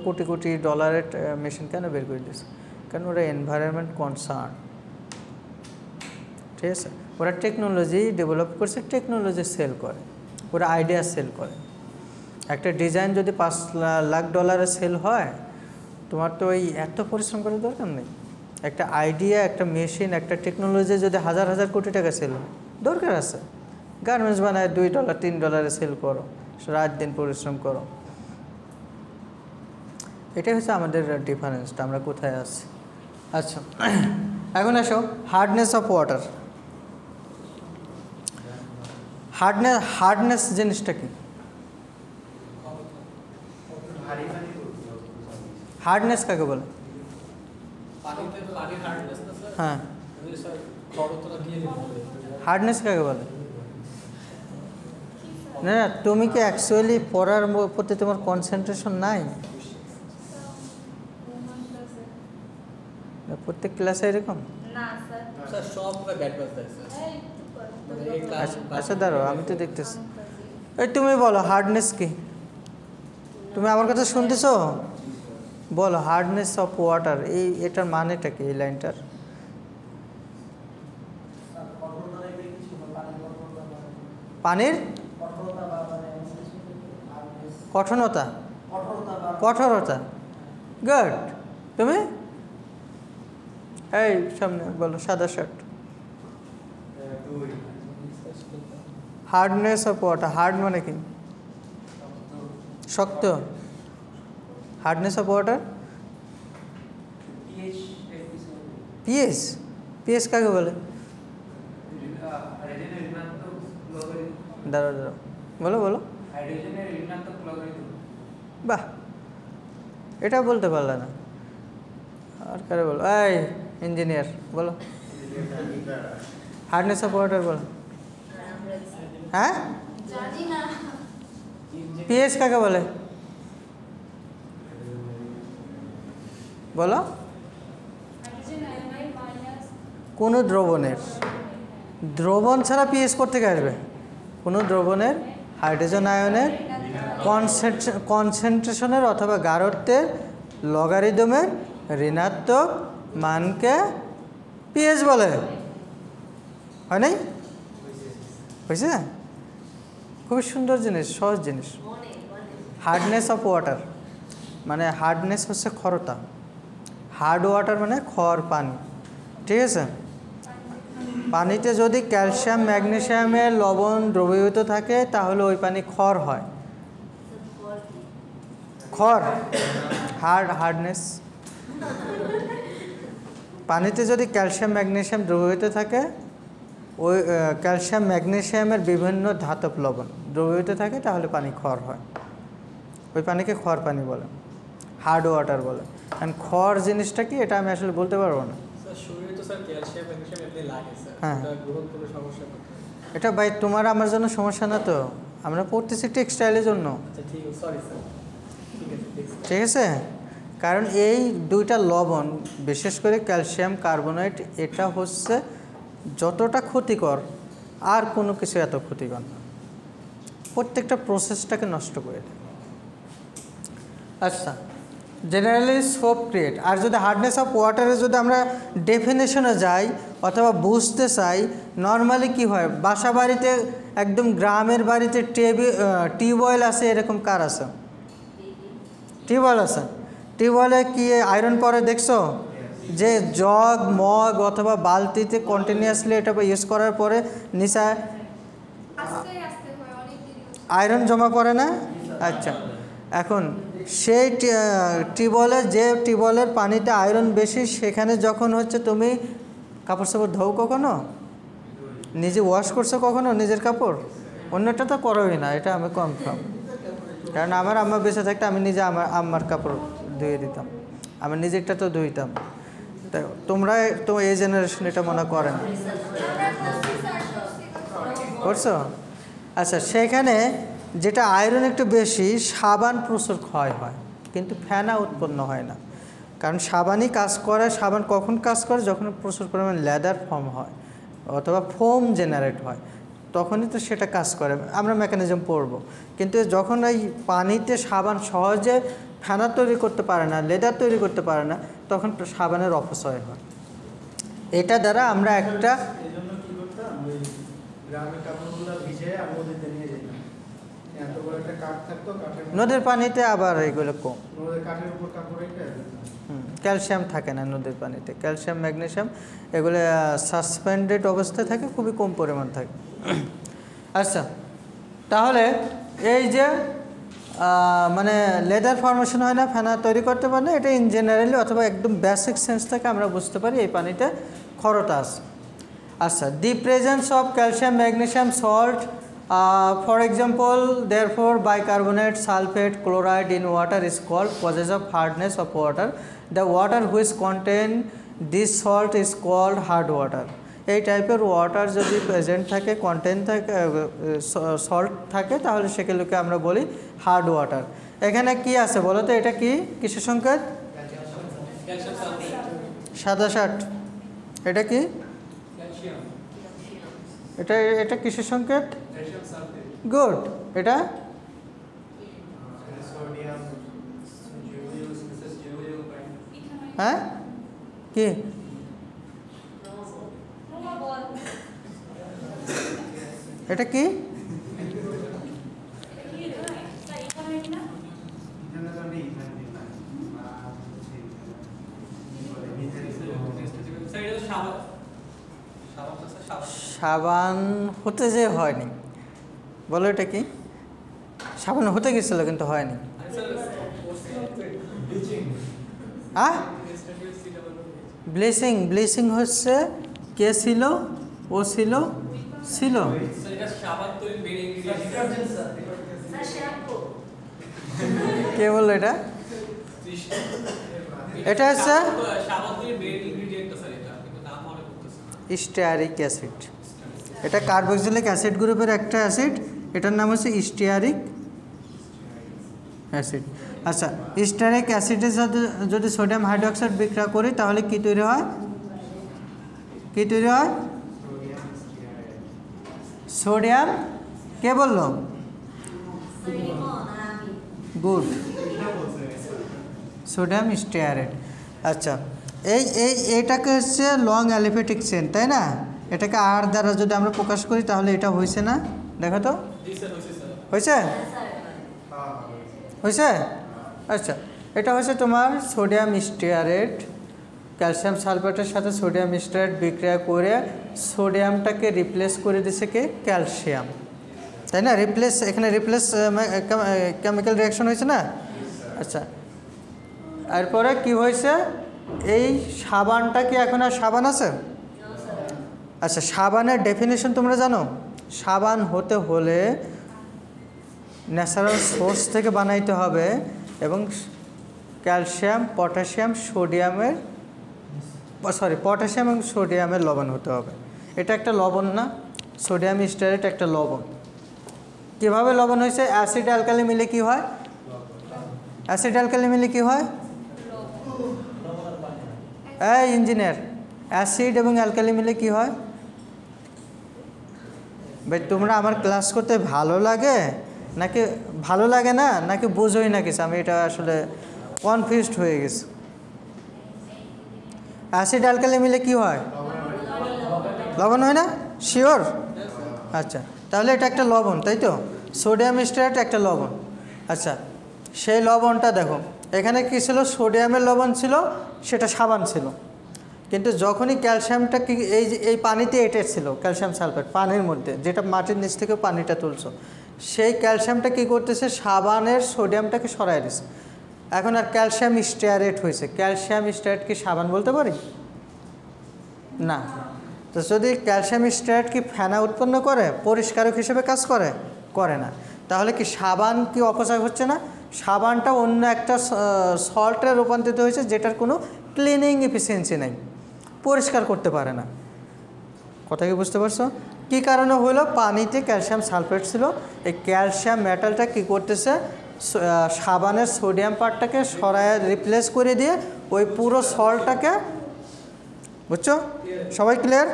কোটি কোটি ডলারের মেশিন কেন বের করে দিয়েছে? কারণ ওরা এনভায়রনমেন্ট কনসার্ন, ঠিক আছে? ওরা টেকনোলজি ডেভেলপ করছে, টেকনোলজি সেল করে, ওরা আইডিয়া সেল করে। একটা ডিজাইন যদি $5 লাখ সেল হয়, তোমার তো ওই এত পরিশ্রম করার দরকার নেই। একটা আইডিয়া, একটা মেশিন, একটা টেকনোলজি যদি হাজার হাজার কোটি টাকা সেল হয়, দরকার আছে গার্মেন্টস বানায় $2, $3 সেল করো, রাত দিন পরিশ্রম করো। এটাই হচ্ছে আমাদের ডিফারেন্সটা, আমরা কোথায় আছি। আচ্ছা, এখন আসো হার্ডনেস অফ ওয়াটার। হার্ডনেস জিনিসটা কি? হার্ডনেস কাকে বলে? হ্যাঁ, হার্ডনেস কাকে বলে? না না, তুমি কি অ্যাকচুয়ালি পড়ার প্রতি তোমার কনসেন্ট্রেশন নাই? প্রত্যেক ক্লাসে এরকম? আচ্ছা দাঁড়াও, আমি তো দেখতেছি। এই তুমি বলো হার্ডনেস কি? তুমি আমার কথা শুনতেছো? বলো হার্ডনেস অফ ওয়াটার, এটার মানেটা কি এই লাইনটার? পানির কঠোরতা, কঠোরতা। গুড। তুমি এই সামনে বলো, সাদা shirt. Hardness of water, hard মানে কি? শক্ত। Hardness of water pH, pH কাকে বলে? দাঁড়াও দাঁড়াও, বলো বলো। বাহ, এটা বলতে পারলে না, আর কারে বলো? এই ইঞ্জিনিয়ার বলো, হার্ডনেস অফ ওয়াটার বলো। হ্যাঁ, পিএইচ কাকে বলে বলো? কোনো দ্রবণের, দ্রবণ ছাড়া পিএইচ কোত্থেকে আসবে? কোনো দ্রবণের হাইড্রোজেন আয়নের কনসেন্ট্রেশনের অথবা গাঢ়ত্বের লগারিদমের ঋণাত্মক মানকে পিএইচ বলে। হয় নাই? হয়েছে? খুবই সুন্দর জিনিস, সহজ জিনিস। হার্ডনেস অফ ওয়াটার মানে হার্ডনেস হচ্ছে খরতা, হার্ড ওয়াটার মানে খর পানি। ঠিক আছে? পানিতে যদি ক্যালসিয়াম ম্যাগনেসিয়ামের লবণ দ্রবীভূত থাকে তাহলে ওই পানি খর হয়। খর, হার্ডনেস। পানিতে যদি ক্যালসিয়াম ম্যাগনেসিয়াম দ্রবীভূত থাকে, ওই ক্যালসিয়াম ম্যাগনেসিয়ামের বিভিন্ন ধাতব লবণ দ্রবীভূত থাকে তাহলে পানি খর হয়। ওই পানিকে খর পানি বলে, হার্ড ওয়াটার বলে। কারণ খর জিনিসটা কি এটা আমি আসলে বলতে পারবো না। হ্যাঁ, এটা ভাই তোমার আমার জন্য সমস্যা না তো, আমরা পড়তেছি টেক্সটাইলের জন্য। ঠিক আছে? কারণ এই দুইটা লবণ, বিশেষ করে ক্যালসিয়াম কার্বনেট, এটা হচ্ছে যতটা ক্ষতিকর আর কোনো কিছু এত ক্ষতিকর না, প্রত্যেকটা প্রসেসটাকে নষ্ট করে দেয়। আচ্ছা, জেনারেলি সোপ ক্রিয়েট। আর যদি হার্ডনেস অফ ওয়াটারে যদি আমরা ডেফিনেশনে যাই অথবা বুঝতে চাই, নর্মালি কি হয়, বাসা বাড়িতে একদম গ্রামের বাড়িতে টিউবওয়েল আছে, এরকম কার আছে? টিউবওয়েল আছে। টিউবওয়েলে কি আয়রন পরে দেখছো? যে জগ মগ অথবা বালতিতে কন্টিনিউয়াসলি এটা ইউজ করার পরে নিচে আয়রন জমা পড়ে না? আচ্ছা, এখন সেই টিউবওয়েলে, যে টিউবওয়েলের পানিতে আয়রন বেশি, সেখানে যখন হচ্ছে তুমি কাপড় চাপড় ধোও, কখনো নিজে ওয়াশ করছো কখনো নিজের কাপড়? অন্যটা তো করোই না, এটা আমি কনফার্ম। কারণ আমার আম্মা বেঁচে থাকতে আমি নিজে আমার আম্মার কাপড় ধুয়ে দিতাম, আমি নিজেরটা তো ধুইতাম। তাই তোমরা তো এই জেনারেশন এটা মনে করেন, করছো? আচ্ছা, সেখানে যেটা আয়রন একটু বেশি, সাবান প্রচুর ক্ষয় হয়, কিন্তু ফেনা উৎপন্ন হয় না। কারণ সাবানই কাজ করে। সাবান কখন কাজ করে? যখন প্রচুর পরিমাণ লেদার ফর্ম হয় অথবা ফোম জেনারেট হয়, তখনই তো সেটা কাজ করে। আমরা মেকানিজম পড়ব। কিন্তু যখন এই পানিতে সাবান সহজে ফেনা তৈরি করতে পারে না, লেদার তৈরি করতে পারে না, তখন সাবানের অপচয় হয়। এটা দ্বারা আমরা একটা নদীর পানিতে আবার এগুলো কম, ক্যালসিয়াম থাকে না নদীর পানিতে, ক্যালসিয়াম ম্যাগনেসিয়াম এগুলো সাসপেন্ডেড অবস্থায় থাকে, খুবই কম পরিমাণ থাকে। আচ্ছা, তাহলে এই যে মানে লেদার ফর্মেশন হয় না, ফেনা তৈরি করতে পারে না, এটা ইন জেনারেলি অথবা একদম বেসিক সেন্স থেকে আমরা বুঝতে পারি এই পানিতে ক্ষরতা আছে। আচ্ছা, the presence of calcium magnesium salt, for example, therefore bicarbonate, sulfate, chloride in water is called causes of hardness of water. The water which contain this salt is called hard water. এই টাইপের water যদি present থাকে, content থাকে, salt থাকে, তাহলে সেগুলোকে আমরা বলি হার্ড ওয়াটার। এখানে কি আছে বলো তো? এটা কি কিসের সংকেত? সাদা শার্ট, এটা কি? এটা কিসের সংকেত? গুড। এটা হ্যাঁ কি এটা কি সাবান হতে যে হয়নি, বলো এটা কি? সাবান হতে গেছিল কিন্তু হয়নি। হ্যাঁ ব্লিচিং, ব্লিচিং হচ্ছে কে ছিল, ও ছিল, ছিল। কে বললো এটা? এটা হচ্ছে স্টিয়ারিক অ্যাসিড। এটা কার্বক্সিলিক অ্যাসিড গ্রুপের একটা অ্যাসিড, এটার নাম হচ্ছে স্টিয়ারিক অ্যাসিড। আচ্ছা, স্টিয়ারিক অ্যাসিডের সাথে যদি সোডিয়াম হাইড্রোক্সাইড বিক্রিয়া করি তাহলে কি তৈরি হয়? কি তৈরি হয়? সোডিয়াম, কে বললো? Good, sodium stearate. আচ্ছা, এইটাকে হচ্ছে লং অ্যালিফেটিক চেন, তাই না? এটাকে আর দ্বারা যদি আমরা প্রকাশ করি তাহলে এটা হয়েছে না? দেখো তো, হয়েছে? হয়েছে? আচ্ছা, এটা হচ্ছে তোমার সোডিয়াম স্টিয়ারেট, ক্যালসিয়াম সালফেটের সাথে সোডিয়াম স্টিয়ারেট বিক্রিয়া করে সোডিয়ামটাকে রিপ্লেস করে দিছে কে? ক্যালসিয়াম, তাই না? রিপ্লেস, এখানে রিপ্লেস কেমিক্যাল রিয়াকশন হয়েছে না? আচ্ছা, এরপরে কি হয়েছে? এই সাবানটা কি এখন আর সাবান আছে? আচ্ছা, সাবানের ডেফিনেশন তোমরা জানো? সাবান হতে হলে ন্যাচারাল সোর্স থেকে বানাইতে হবে এবং ক্যালসিয়াম, পটাশিয়াম, সোডিয়ামের পটাশিয়াম এবং সোডিয়ামের লবণ হতে হবে। এটা একটা লবণ না? সোডিয়াম স্টিয়ারেট একটা লবণ। কীভাবে লবণ হয়েছে? অ্যাসিড অ্যালকালি মিলে কি হয়? অ্যাসিড অ্যালকালি মিলে কি হয়? এই ইঞ্জিনিয়ার, অ্যাসিড এবং অ্যালকালি মিলে কি হয়? ভাই তোমরা আমার ক্লাস করতে ভালো লাগে নাকি ভালো লাগে না, নাকি বোঝোই না কিছু? আমি এটা আসলে কনফিউজড হয়ে গেছি। অ্যাসিড অ্যালকালি মিলে কি হয়? লবণ হয় না? শিওর? আচ্ছা, তাহলে এটা একটা লবণ, তাই তো? সোডিয়াম স্টিয়ারেট একটা লবণ। আচ্ছা, সেই লবণটা দেখো, এখানে কি ছিল? সোডিয়ামের লবণ ছিল, সেটা সাবান ছিল। কিন্তু যখনই ক্যালসিয়ামটা কি এই পানিতে এঁটেছিল, ক্যালসিয়াম সালফেট পানির মধ্যে, যেটা মাটির নিচ থেকে পানিটা তুলছো, সেই ক্যালসিয়ামটা কি করতেছে? সাবানের সোডিয়ামটাকে সরাই দিচ্ছে। এখন আর ক্যালসিয়াম স্টিয়ারেট হয়েছে। ক্যালসিয়াম স্টিয়ারেট কি সাবান বলতে পারি? না। তো যদি ক্যালসিয়াম স্টিয়ারেট কি ফেনা উৎপন্ন করে, পরিষ্কারক হিসেবে কাজ করে? করে না। তাহলে কি সাবান কি অপচয় হচ্ছে না? সাবানটা অন্য একটা সল্টে রূপান্তরিত হয়েছে, যেটার কোনো ক্লিনিং এফিসিয়েন্সি নেই, পরিষ্কার করতে পারে না। কথা কি বুঝতে পারছো? কী কারণে হলো? পানিতে ক্যালসিয়াম সালফেট ছিল, এই ক্যালসিয়াম মেটালটা কি করতেছে? সাবানের সোডিয়াম পার্টটাকে সরায় রিপ্লেস করে দিয়ে ওই পুরো সল্টটাকে, বুঝছো? সবাই ক্লিয়ার?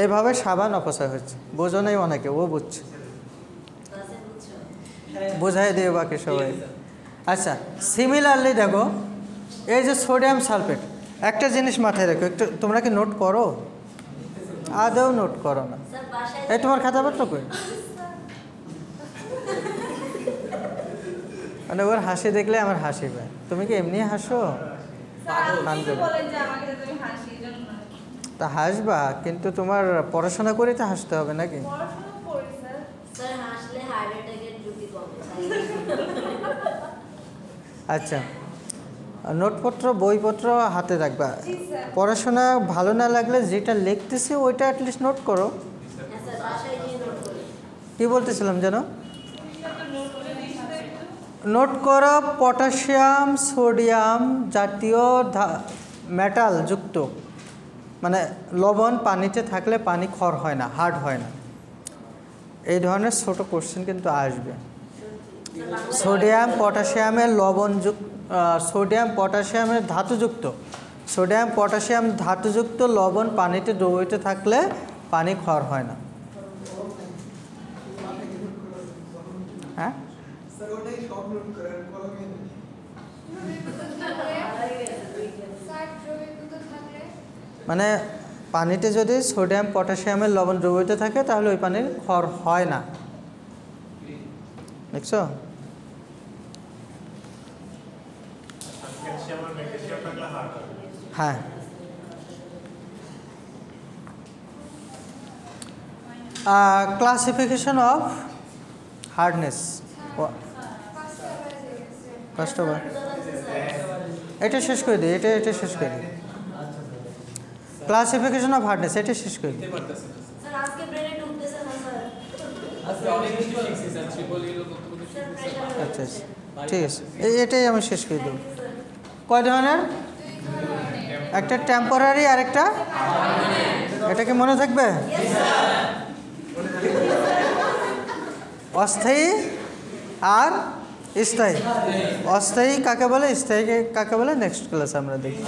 এইভাবে সাবান অপচয় হচ্ছে। বোঝো নাই অনেকে, ও বুঝছে, বোঝাই দিয়ে বাকি সবাই। আচ্ছা, সিমিলারলি দেখো, এই যে সোডিয়াম সালফেট, একটা জিনিস মাথায় রাখো, একটু তোমরা কি নোট করো? আদৌ নোট করো না। এই তোমার খাতাপত্র কই? মানে ওর হাসি দেখলে আমার হাসি পায়। তুমি কি এমনি হাসো? তা হাসবা, কিন্তু তোমার পড়াশোনা করে তো হাসতে হবে নাকি? আচ্ছা, নোটপত্র বইপত্র হাতে রাখবা। পড়াশোনা ভালো না লাগলে যেটা লিখতেছি ওইটা অ্যাটলিস্ট নোট করো। কি বলতেছিলাম যেন? নোট করো পটাশিয়াম, সোডিয়াম জাতীয় মেটাল যুক্ত, মানে লবণ পানিতে থাকলে পানি ক্ষয় হয় না, হার্ড হয় না। এই ধরনের ছোট কোশ্চেন কিন্তু আসবে। সোডিয়াম পটাশিয়ামের লবণযুক্ত, সোডিয়াম পটাশিয়ামের ধাতুযুক্ত, সোডিয়াম পটাশিয়াম ধাতুযুক্ত লবণ পানিতে দ্রবীভূত থাকলে পানি ক্ষয় হয় না। মানে পানিতে যদি সোডিয়াম পটাশিয়ামের লবণ দ্রবীভূত থাকে তাহলে ওই পানির ক্ষর হয় না। দেখছো? হ্যাঁ। Classification of hardness, first over এটা শেষ করে দিই, এটা শেষ করে দিই। ক্লাসিফিকেশন অফ হার্ডনেস এটা শেষ করে দিই। আচ্ছা ঠিক আছে, এটাই আমি শেষ করে দেব। কয় ধরনের? একটা টেম্পোরারি আর একটা, এটা কি মনে থাকবে? অস্থায়ী আর স্থায়ী। অস্থায়ী কাকে বলে, স্থায়ী কাকে বলে নেক্সট ক্লাসে আমরা দেখি।